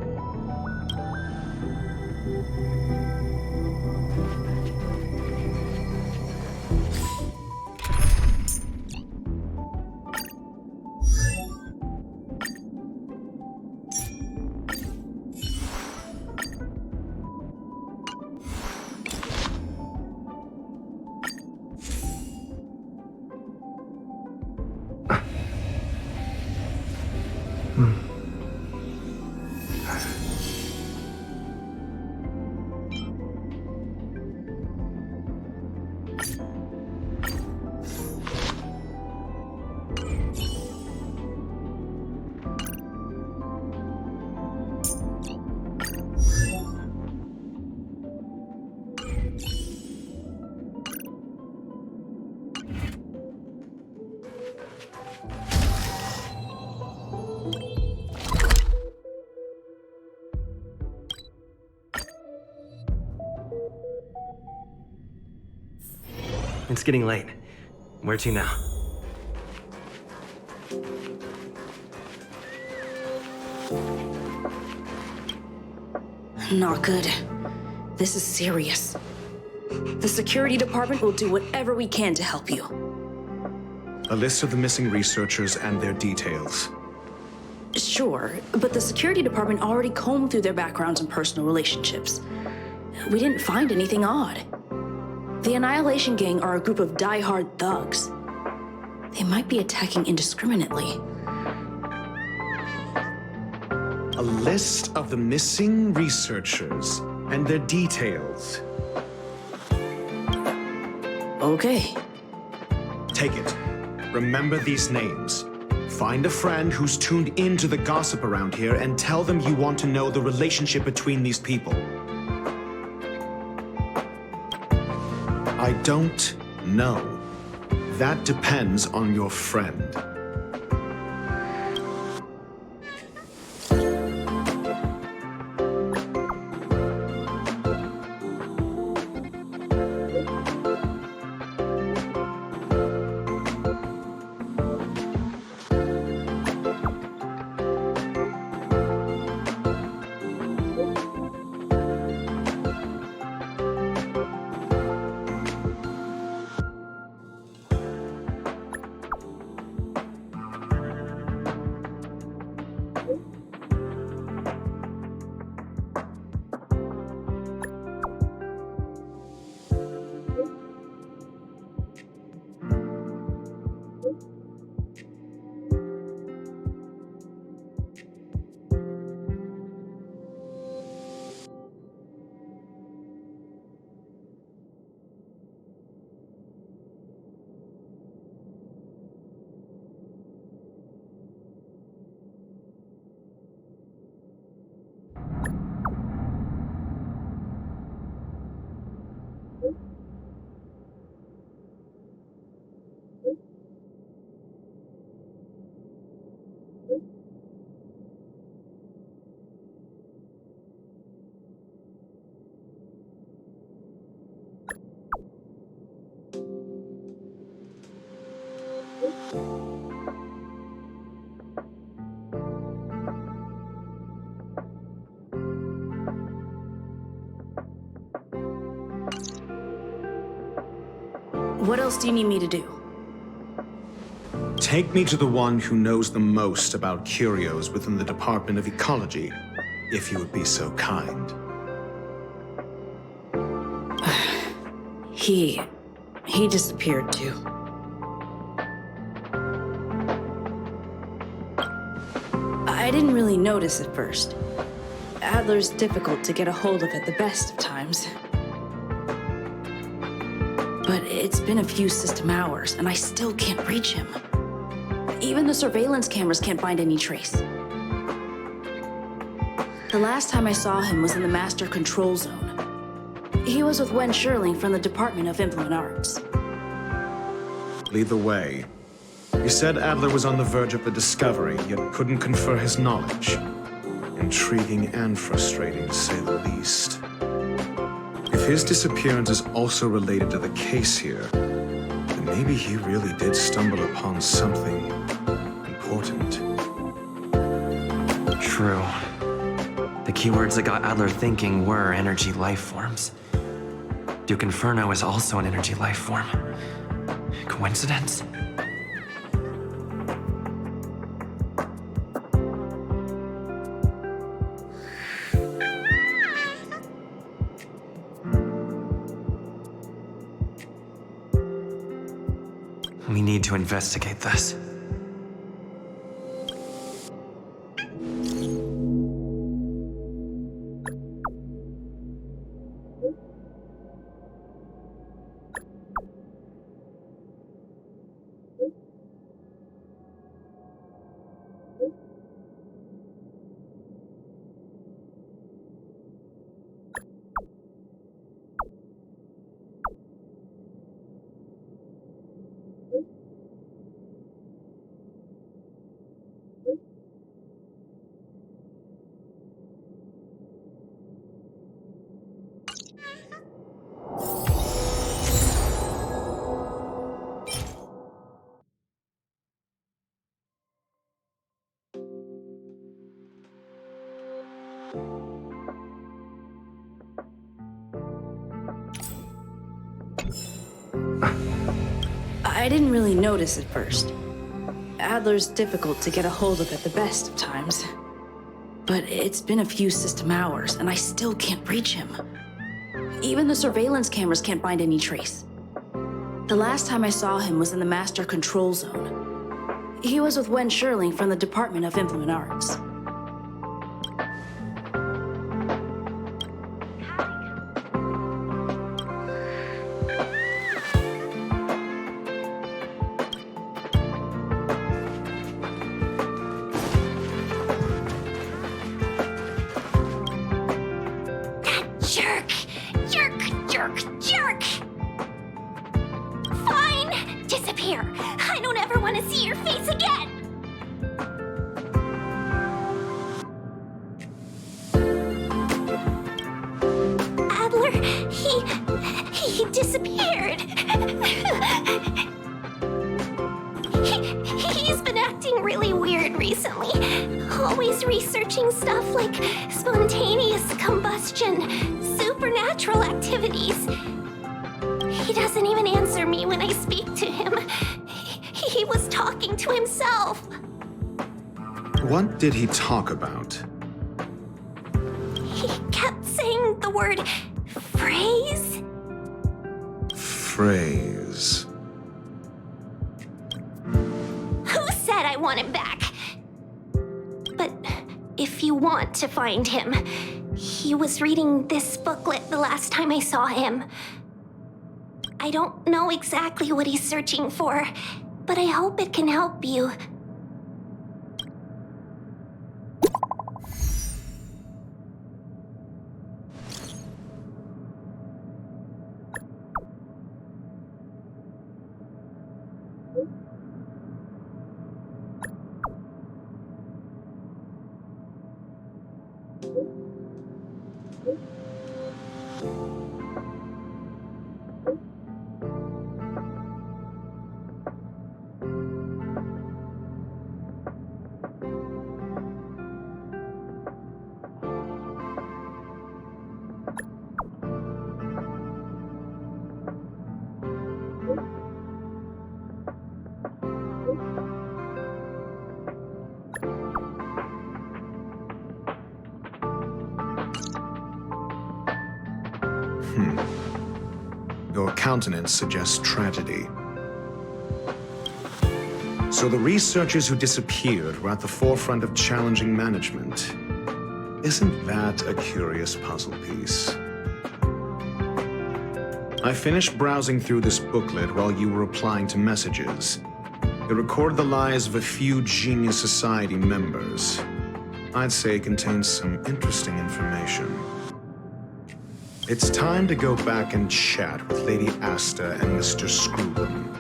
It's getting late. Where to now? Not good. This is serious. The security department will do whatever we can to help you. A list of the missing researchers and their details. Sure, but the security department already combed through their backgrounds and personal relationships. We didn't find anything odd. The Annihilation Gang are a group of die-hard thugs. They might be attacking indiscriminately. A list of the missing researchers and their details. Okay. Take it. Remember these names. Find a friend who's tuned into the gossip around here and tell them you want to know the relationship between these people. I don't know. That depends on your friend. What else do you need me to do? Take me to the one who knows the most about curios within the Department of Ecology, if you would be so kind. He disappeared too. I didn't really notice at first. Adler's difficult to get a hold of at the best of times. But it's been a few system hours, and I still can't reach him. Even the surveillance cameras can't find any trace. The last time I saw him was in the Master Control Zone. He was with Wen Sherling from the Department of Implement Arts. Lead the way. You said Adler was on the verge of a discovery, yet couldn't confer his knowledge. Intriguing and frustrating, to say the least. If If his disappearance is also related to the case here, then maybe he really did stumble upon something important. True. The keywords that got Adler thinking were energy life forms. Duke Inferno is also an energy life form. Coincidence? We need to investigate this. I didn't really notice at first. Adler's difficult to get a hold of at the best of times. But it's been a few system hours, and I still can't reach him. Even the surveillance cameras can't find any trace. The last time I saw him was in the Master Control Zone. He was with Wen Sherling from the Department of Implement Arts. Jerk! Fine! Disappear! I don't ever want to see your face again! Adler, he disappeared! He's been acting really weird recently. Always researching stuff like spontaneous combustion, supernatural activities. He doesn't even answer me when I speak to him. He was talking to himself. What did he talk about? He kept saying the word phrase. Phrase. Who said I want him back? But if you want to find him, he was reading this booklet the last time I saw him. I don't know exactly what he's searching for, but I hope it can help you. Your countenance suggests tragedy. So the researchers who disappeared were at the forefront of challenging management. Isn't that a curious puzzle piece? I finished browsing through this booklet while you were replying to messages. It recorded the lives of a few Genius Society members. I'd say it contains some interesting information. It's time to go back and chat with Lady Asta and Mr. Screwbin.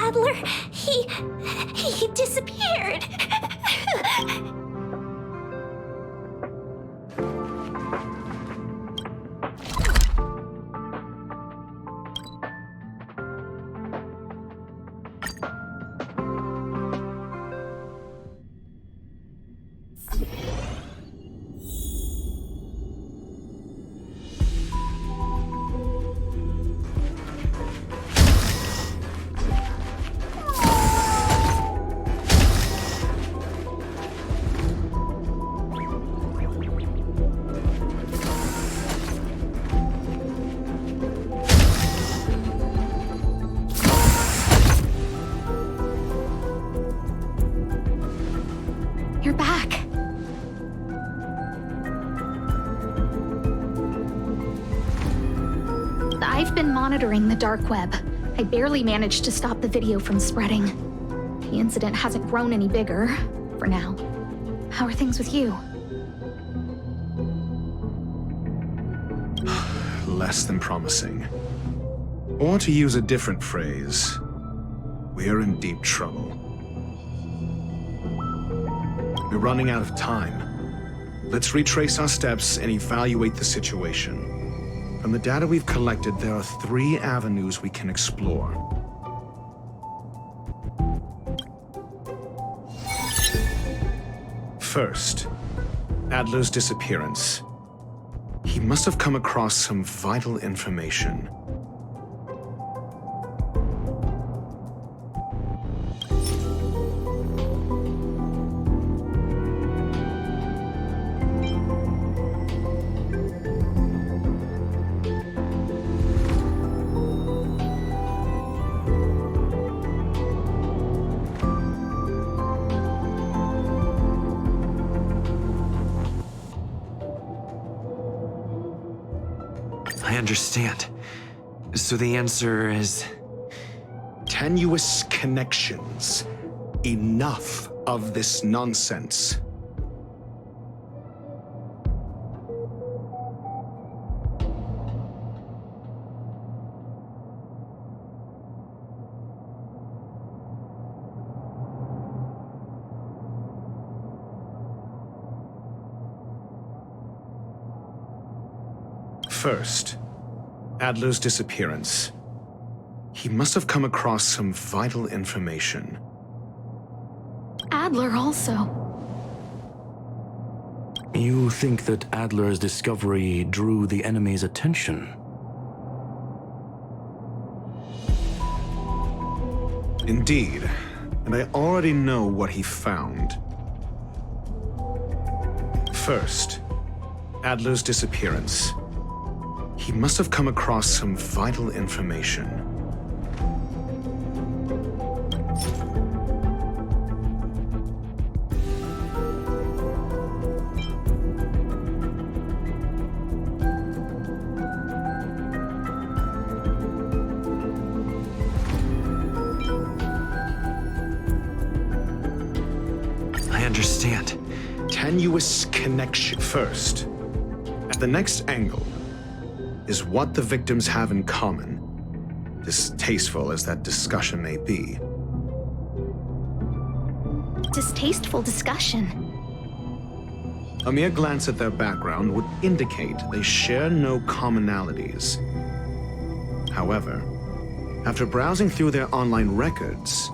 Adler, he disappeared. You're back. I've been monitoring the dark web. I barely managed to stop the video from spreading. The incident hasn't grown any bigger, for now. How are things with you? Less than promising. Or to use a different phrase, we're in deep trouble. We're running out of time. Let's retrace our steps and evaluate the situation. From the data we've collected, there are 3 avenues we can explore. First, Adler's disappearance. He must have come across some vital information. I understand. So the answer is... Tenuous connections. Enough of this nonsense. First, Adler's disappearance. He must have come across some vital information. Adler also. You think that Adler's discovery drew the enemy's attention? Indeed, and I already know what he found. First, Adler's disappearance. He must have come across some vital information. I understand. Tenuous connection. First, at the next angle, is what the victims have in common, distasteful as that discussion may be. Distasteful discussion. A mere glance at their background would indicate they share no commonalities. However, after browsing through their online records,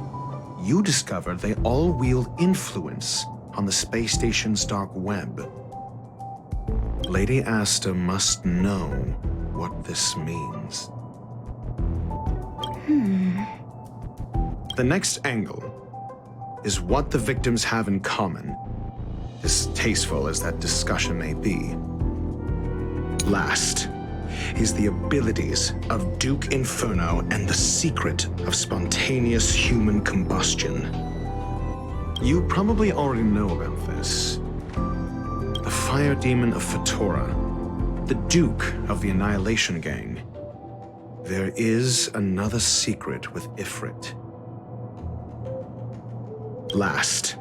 you discovered they all wield influence on the space station's dark web. Lady Asta must know what this means. The next angle is what the victims have in common, distasteful as that discussion may be. Last is the abilities of Duke Inferno and the secret of spontaneous human combustion. You probably already know about this. The Fire Demon of Fetora, the Duke of the Annihilation Gang. There is another secret with Ifrit. Last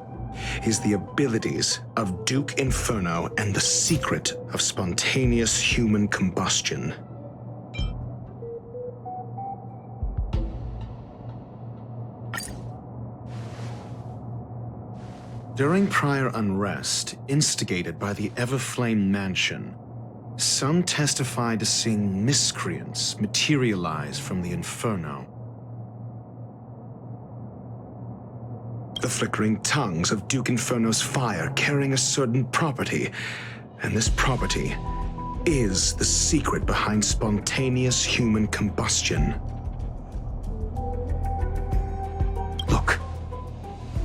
is the abilities of Duke Inferno and the secret of spontaneous human combustion. During prior unrest, instigated by the Everflame Mansion, some testified to seeing miscreants materialize from the Inferno. The flickering tongues of Duke Inferno's fire carrying a certain property, and this property is the secret behind spontaneous human combustion. Look,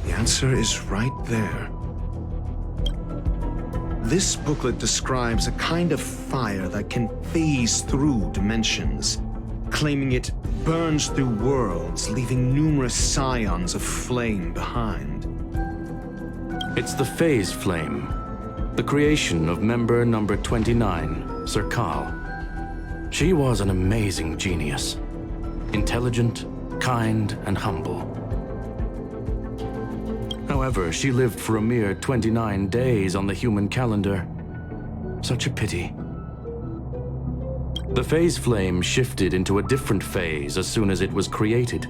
the answer is right there. This booklet describes a kind of fire that can phase through dimensions, claiming it burns through worlds, leaving numerous scions of flame behind. It's the phase flame, the creation of member number 29, Sir Kal. She was an amazing genius, intelligent, kind, and humble. However, she lived for a mere 29 days on the human calendar. Such a pity. The phase flame shifted into a different phase as soon as it was created.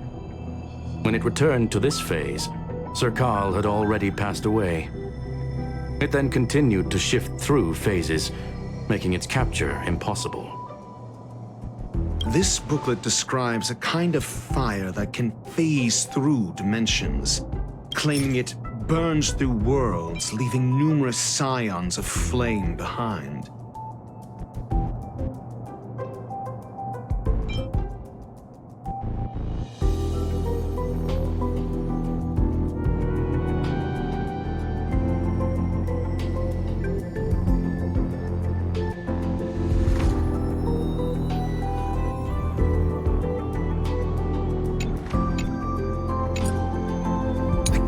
When it returned to this phase, Sir Kal had already passed away. It then continued to shift through phases, making its capture impossible. This booklet describes a kind of fire that can phase through dimensions, claiming it burns through worlds, leaving numerous scions of flame behind.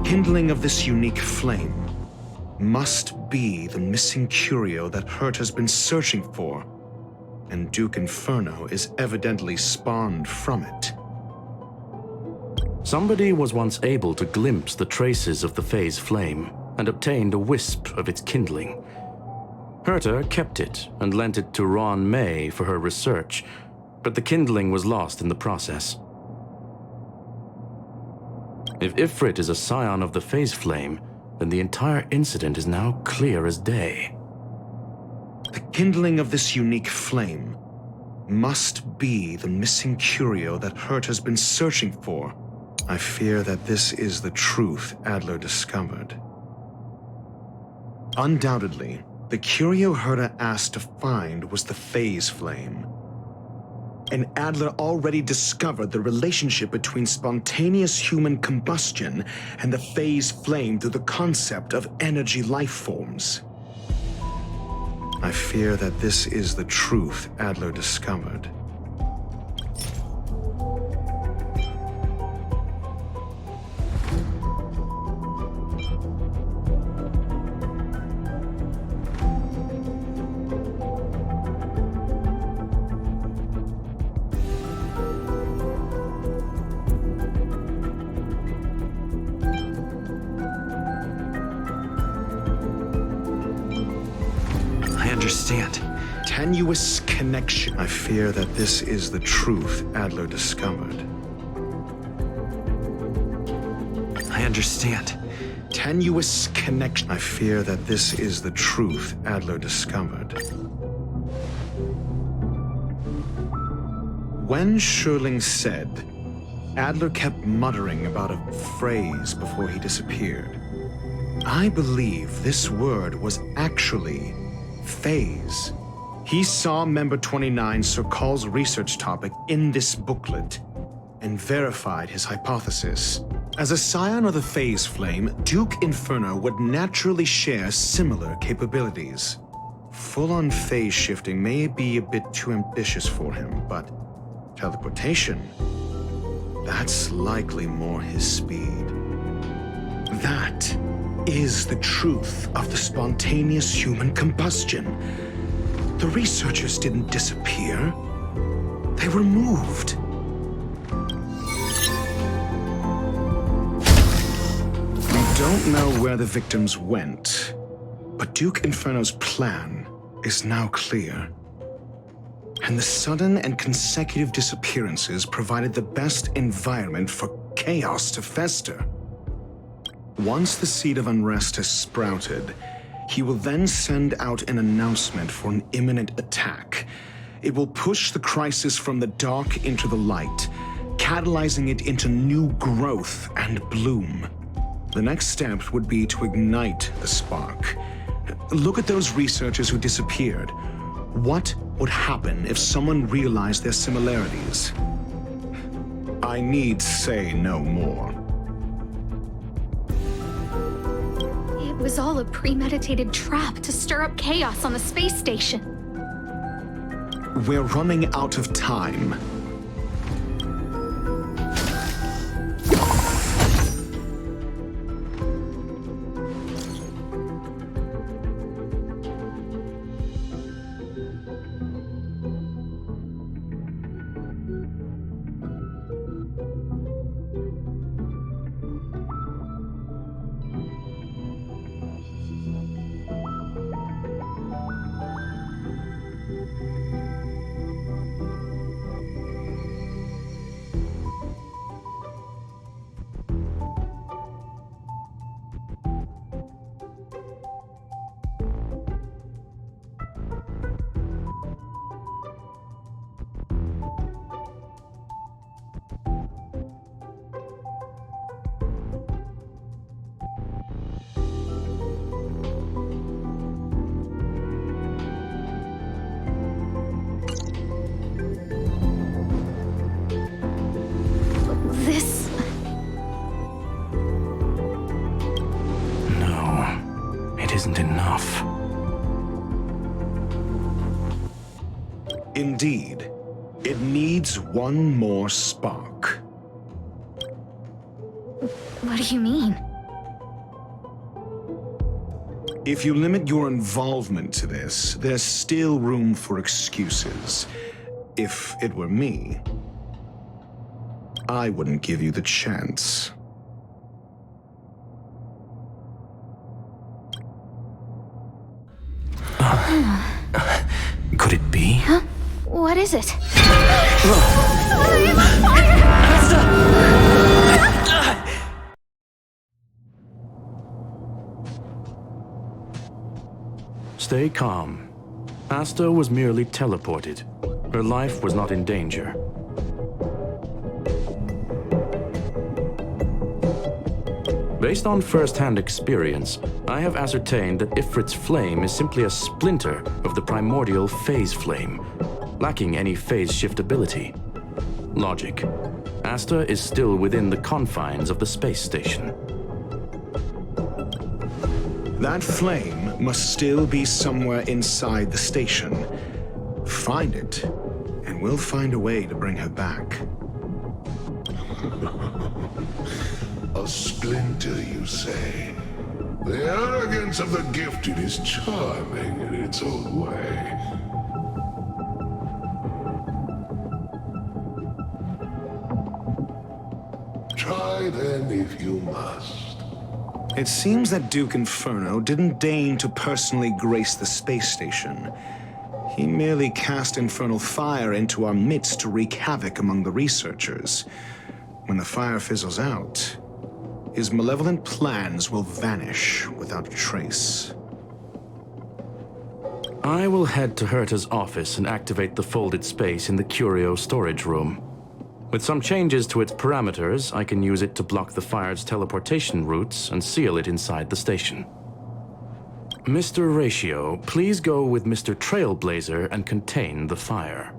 Kindling of this unique flame must be the missing curio that Hurt has been searching for, and Duke Inferno is evidently spawned from it. Somebody was once able to glimpse the traces of the phase flame and obtained a wisp of its kindling. Herta kept it and lent it to Ron May for her research, but the kindling was lost in the process. If Ifrit is a scion of the phase flame, then the entire incident is now clear as day. The kindling of this unique flame must be the missing curio that Hurt has been searching for. I fear that this is the truth Adler discovered. Undoubtedly, the curio Herta asked to find was the phase flame. And Adler already discovered the relationship between spontaneous human combustion and the phase flame through the concept of energy life forms. I fear that this is the truth Adler discovered. Tenuous connection. I fear that this is the truth Adler discovered. I understand. Tenuous connection. I fear that this is the truth Adler discovered. When Schurling said, Adler kept muttering about a phrase before he disappeared. I believe this word was actually phase. He saw Member 29 Sir Kal's research topic in this booklet and verified his hypothesis. As a scion of the phase flame, Duke Inferno would naturally share similar capabilities. Full-on phase shifting may be a bit too ambitious for him, but teleportation, that's likely more his speed. That is the truth of the spontaneous human combustion. The researchers didn't disappear. They were moved. We don't know where the victims went, but Duke Inferno's plan is now clear. And the sudden and consecutive disappearances provided the best environment for chaos to fester. Once the seed of unrest has sprouted, he will then send out an announcement for an imminent attack. It will push the crisis from the dark into the light, catalyzing it into new growth and bloom. The next step would be to ignite the spark. Look at those researchers who disappeared. What would happen if someone realized their similarities? I need say no more. It was all a premeditated trap to stir up chaos on the space station. We're running out of time. Isn't enough. Indeed, it needs one more spark. What do you mean? If you limit your involvement to this, there's still room for excuses. If it were me, I wouldn't give you the chance. Could it be? Huh? What is it? Stay calm. Asta was merely teleported. Her life was not in danger. Based on first-hand experience, I have ascertained that Ifrit's flame is simply a splinter of the primordial phase flame, lacking any phase shift ability. Logic. Asta is still within the confines of the space station. That flame must still be somewhere inside the station. Find it, and we'll find a way to bring her back. A splinter, you say? The arrogance of the gifted is charming in its own way. Try then if you must. It seems that Duke Inferno didn't deign to personally grace the space station. He merely cast infernal fire into our midst to wreak havoc among the researchers. When the fire fizzles out, his malevolent plans will vanish without a trace. I will head to Herta's office and activate the folded space in the curio storage room. With some changes to its parameters, I can use it to block the fire's teleportation routes and seal it inside the station. Mr. Ratio, please go with Mr. Trailblazer and contain the fire.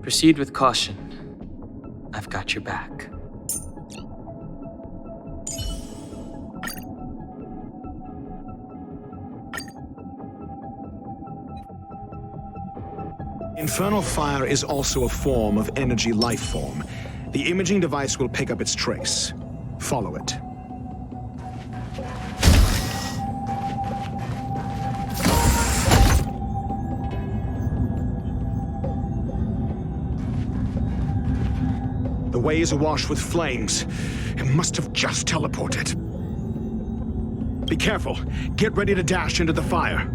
Proceed with caution. I've got your back. Infernal fire is also a form of energy life form. The imaging device will pick up its trace. Follow it. The way is awash with flames. It must have just teleported. Be careful. Get ready to dash into the fire.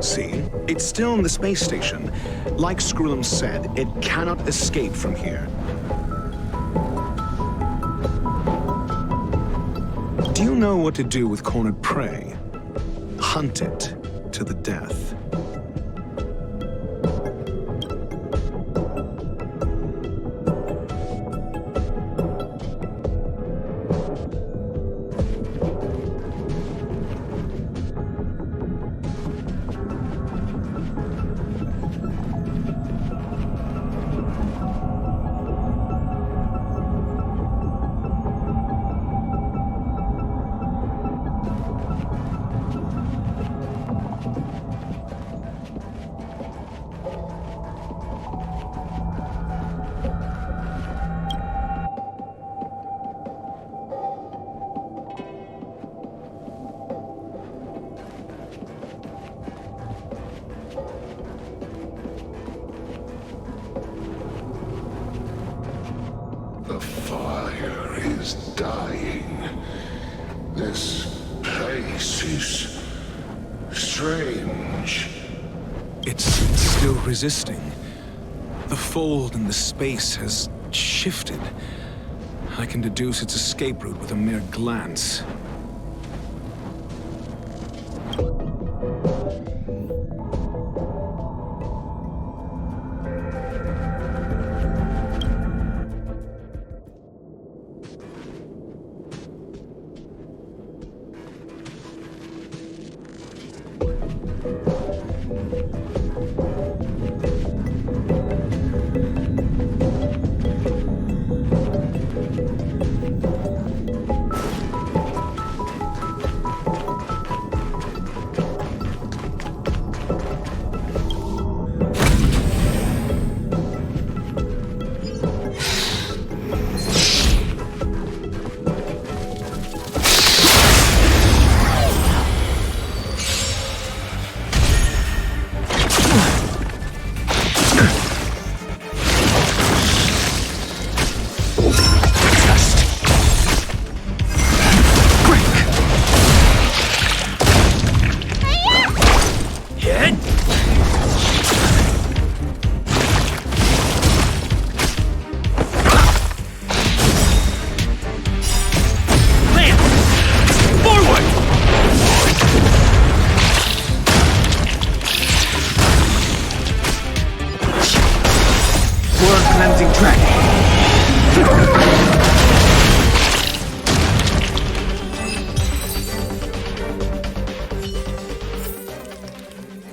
See? It's still in the space station. Like Skrullum said, it cannot escape from here. Do you know what to do with cornered prey? Hunt it to the death. The fire is dying. This place is strange. It's still resisting. The fold in the space has shifted. I can deduce its escape route with a mere glance.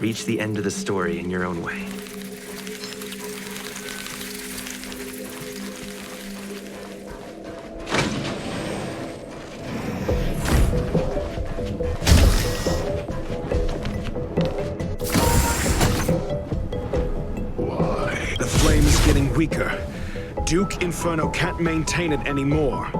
Reach the end of the story in your own way. Why? The flame is getting weaker. Duke Inferno can't maintain it anymore.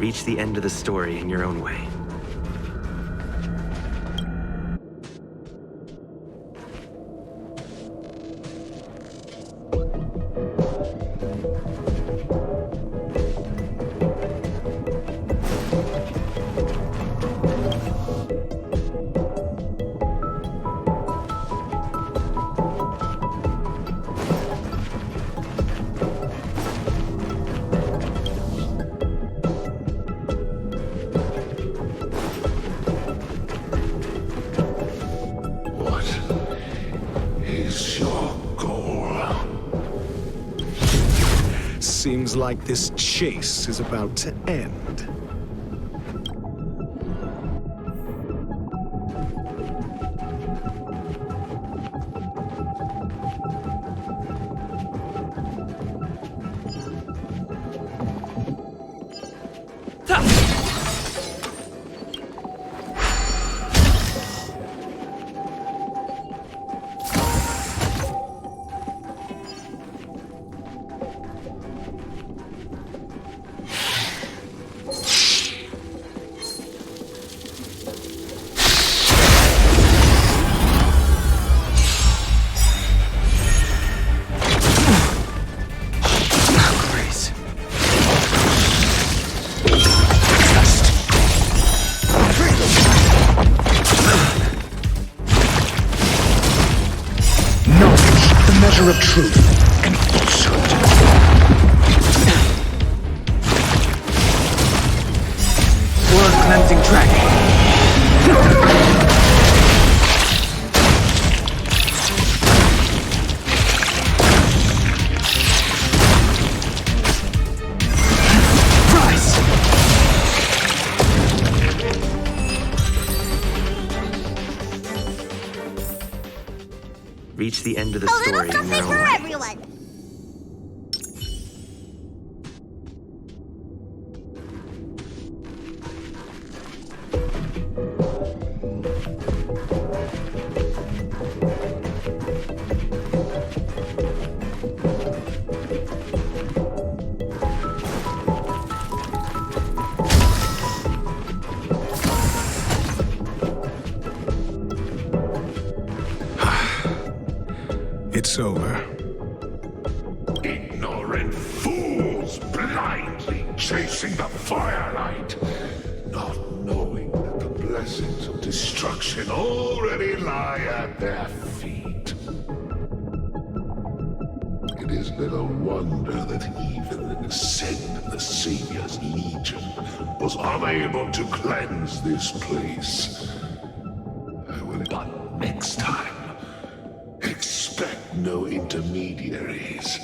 reach the end of the story in your own way. Seems like this chase is about to end. Of truth and falsehood. Blood cleansing dragon. Rise. Reach the end of the story in your own way. Everyone. It's over. Ignorant fools blindly chasing the firelight, not knowing that the blessings of destruction already lie at their feet. It is little wonder that even an ascent of the Savior's Legion was unable to cleanse this place. But next time, expect no intermediaries.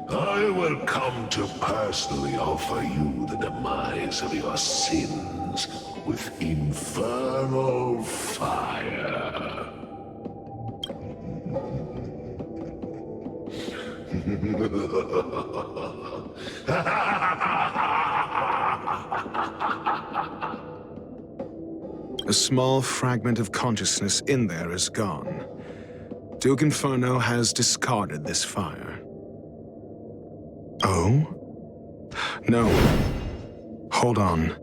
I will come to personally offer you the demise of your sins with infernal fire. A small fragment of consciousness in there is gone. Duke Inferno has discarded this fire. Oh? No. Hold on.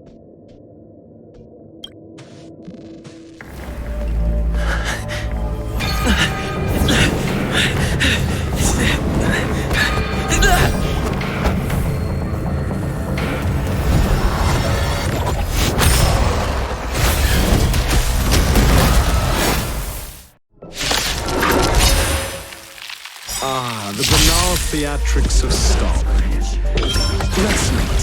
The banal theatrics of stalking. Let's meet.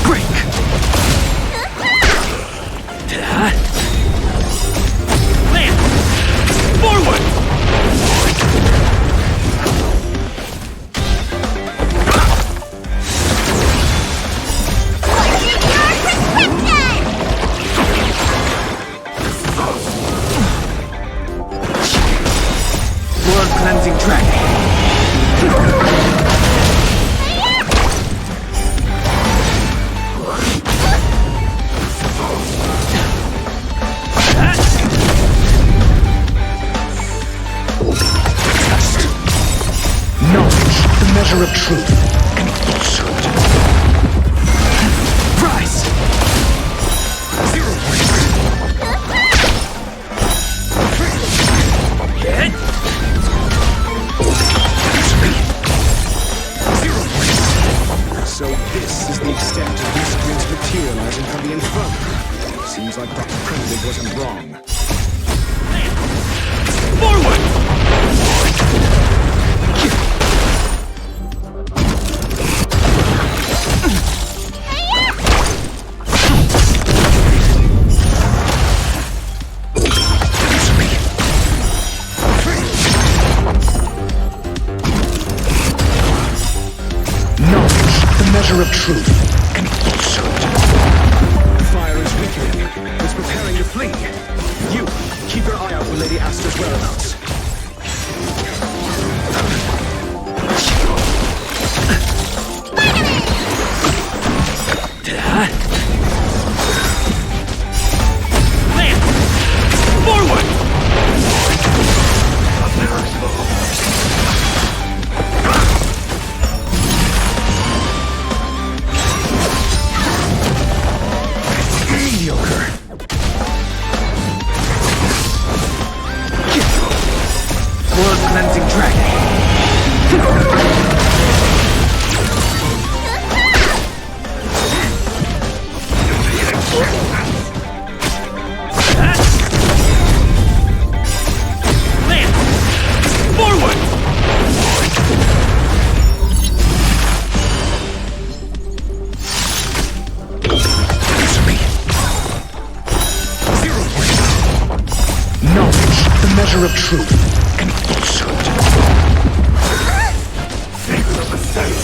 Break! Land! Forward! Cleansing dragon. measure of truth and falsehood. Rise! Zero point. Hit! Zero point. So this is the extent of miscreants materializing from the Inferno. Seems like Dr. Primitive wasn't wrong. Forward! Measure of truth and falsehood. The fire is weakening. It's preparing to flee. You, keep your eye out for Lady Asta's whereabouts. Land! Forward! Cleansing dragon. Land! Forward! Zero point. Knowledge, the measure of truth and falsehood. Figure of the faith.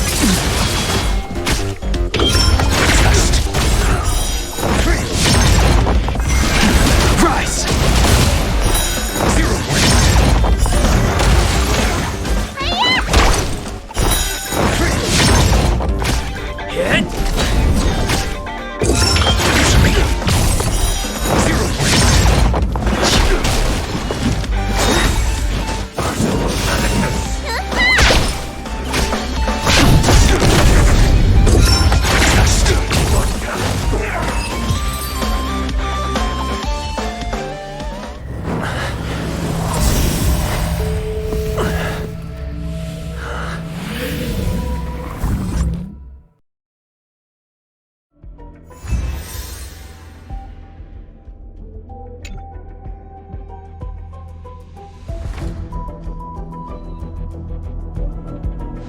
Rise! Zero point. Hit! Zero point.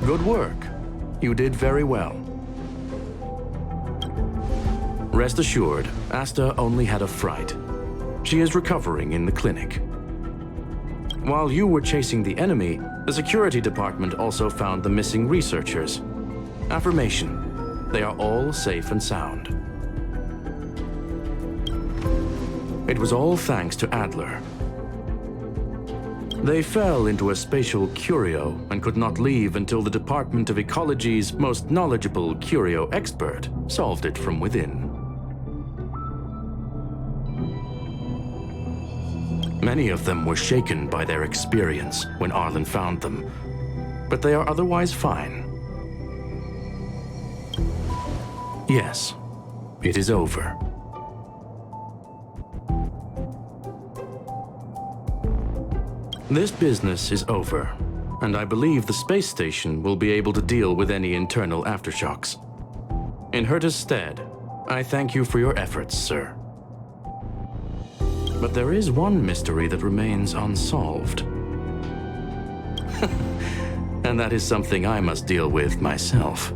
Good work. You did very well. Rest assured, Asta only had a fright. She is recovering in the clinic. While you were chasing the enemy, the security department also found the missing researchers. Affirmation: they are all safe and sound. It was all thanks to Adler. They fell into a spatial curio and could not leave until the Department of Ecology's most knowledgeable curio expert solved it from within. Many of them were shaken by their experience when Arlen found them, but they are otherwise fine. Yes, it is over. This business is over, and I believe the space station will be able to deal with any internal aftershocks. In Herta's stead, I thank you for your efforts, sir. But there is one mystery that remains unsolved. And that is something I must deal with myself.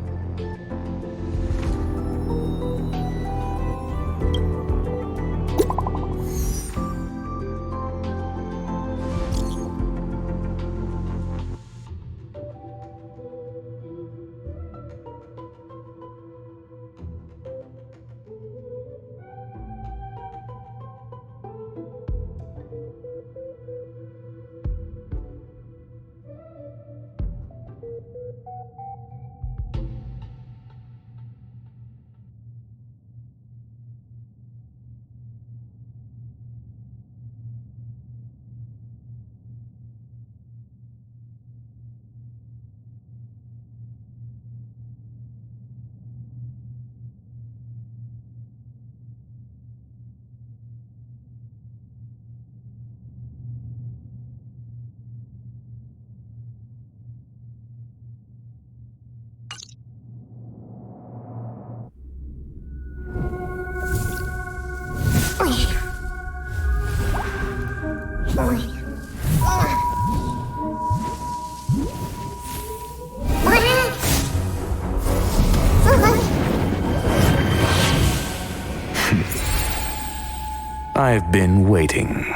I've been waiting.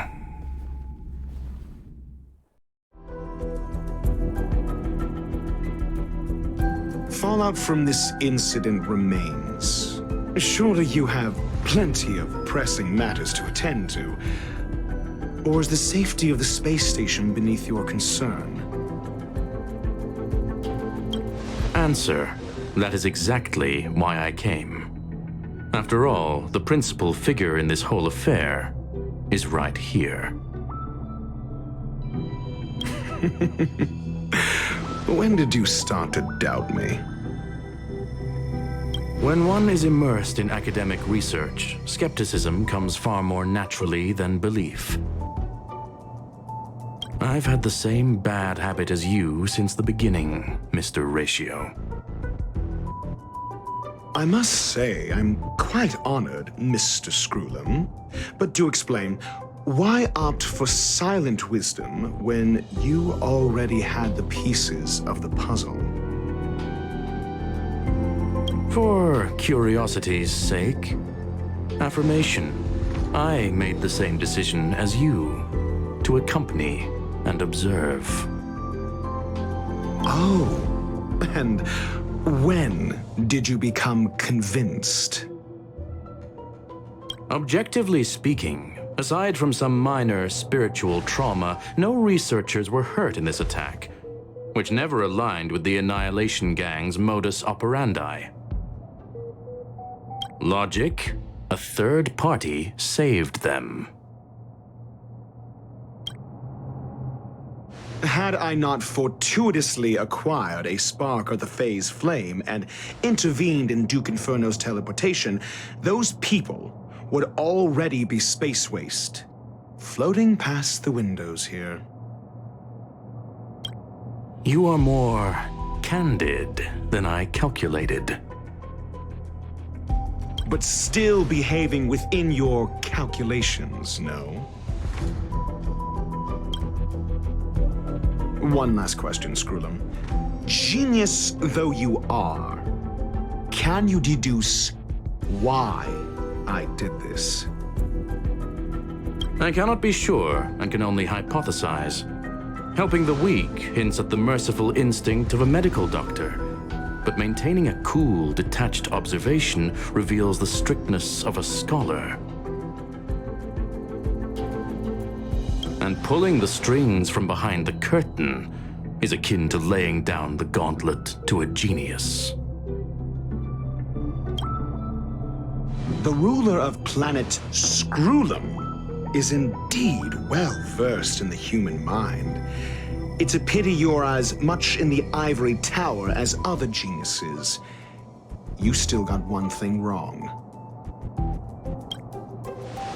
Fallout from this incident remains. Surely you have plenty of pressing matters to attend to. Or is the safety of the space station beneath your concern? Answer. That is exactly why I came. After all, the principal figure in this whole affair is right here. When did you start to doubt me? When one is immersed in academic research, skepticism comes far more naturally than belief. I've had the same bad habit as you since the beginning, Mr. Ratio. I must say, I'm quite honored, Mr. Screwlum. But do explain, why opt for silent wisdom when you already had the pieces of the puzzle? For curiosity's sake. Affirmation. I made the same decision as you, to accompany and observe. Oh, and when did you become convinced? Objectively speaking, aside from some minor spiritual trauma, no researchers were hurt in this attack, which never aligned with the Annihilation Gang's modus operandi. Logic, a third party saved them. Had I not fortuitously acquired a spark of the Phase Flame and intervened in Duke Inferno's teleportation, those people would already be space waste, floating past the windows here. You are more candid than I calculated. But still behaving within your calculations, no? One last question, Screwlum. Genius though you are, can you deduce why I did this? I cannot be sure and can only hypothesize. Helping the weak hints at the merciful instinct of a medical doctor, but maintaining a cool, detached observation reveals the strictness of a scholar. And pulling the strings from behind the curtain is akin to laying down the gauntlet to a genius. The ruler of planet Screwlum is indeed well versed in the human mind. It's a pity you're as much in the ivory tower as other geniuses. You still got one thing wrong.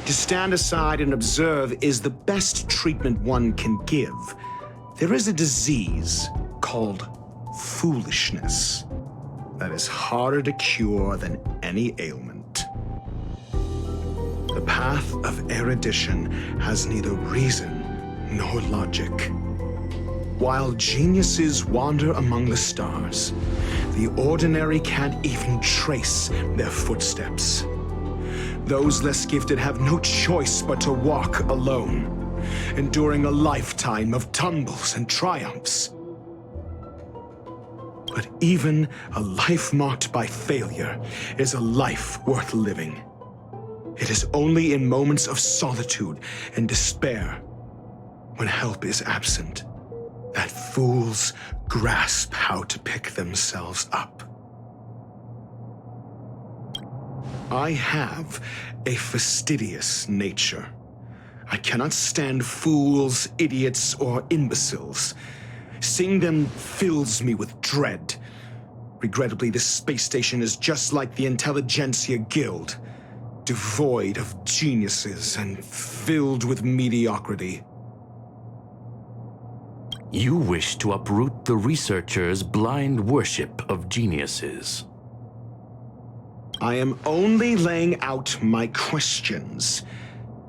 To stand aside and observe is the best treatment one can give. There is a disease called foolishness that is harder to cure than any ailment. The path of erudition has neither reason nor logic. While geniuses wander among the stars, the ordinary can't even trace their footsteps. Those less gifted have no choice but to walk alone, enduring a lifetime of tumbles and triumphs. But even a life marked by failure is a life worth living. It is only in moments of solitude and despair, when help is absent, that fools grasp how to pick themselves up. I have a fastidious nature. I cannot stand fools, idiots, or imbeciles. Seeing them fills me with dread. Regrettably, this space station is just like the Intelligentsia Guild, devoid of geniuses and filled with mediocrity. You wish to uproot the researchers' blind worship of geniuses. I am only laying out my questions.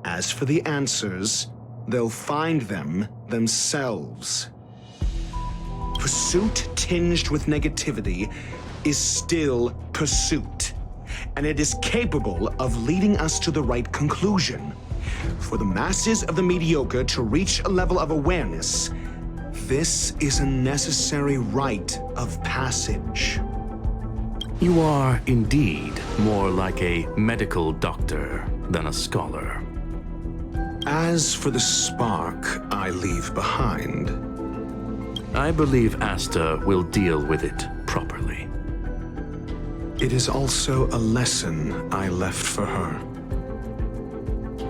As for the answers, they'll find them themselves. Pursuit tinged with negativity is still pursuit, and it is capable of leading us to the right conclusion. For the masses of the mediocre to reach a level of awareness, this is a necessary rite of passage. You are indeed more like a medical doctor than a scholar. As for the spark I leave behind, I believe Asta will deal with it properly. it is also a lesson I left for her.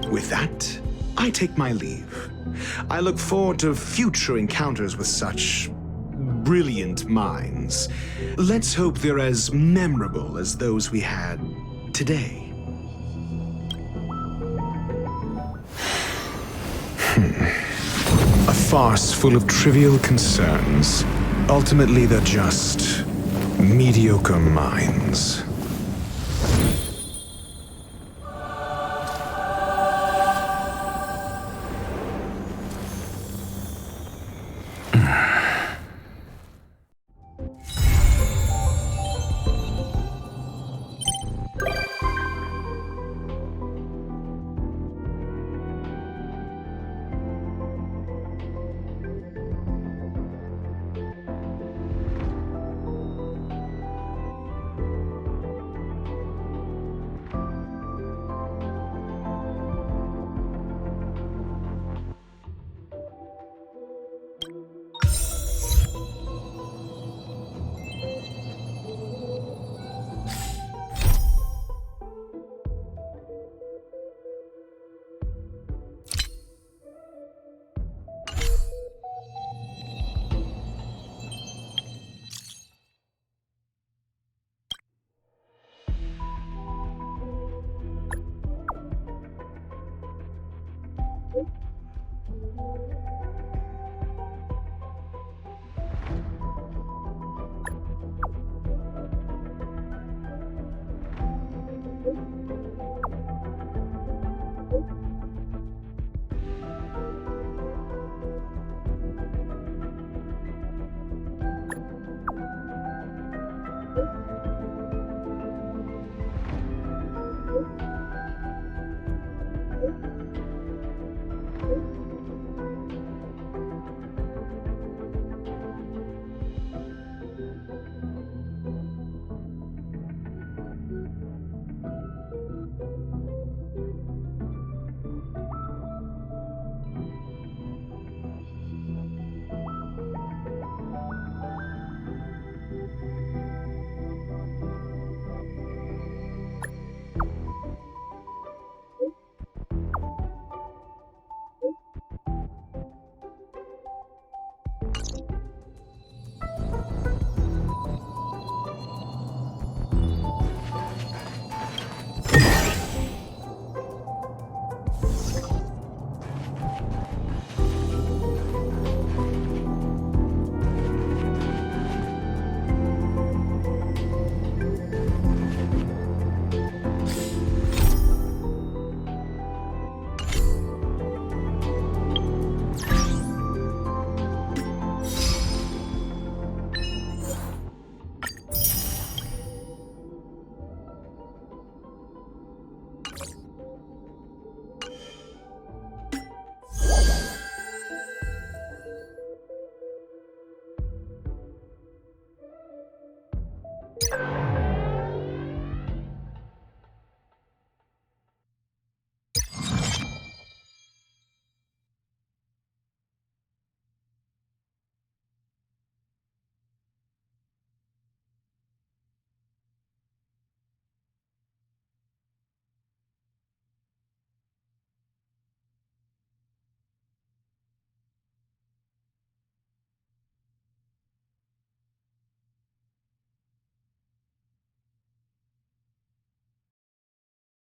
With that, I take my leave. I look forward to future encounters with such brilliant minds. Let's hope they're as memorable as those we had today. A farce full of trivial concerns. Ultimately, they're just mediocre minds.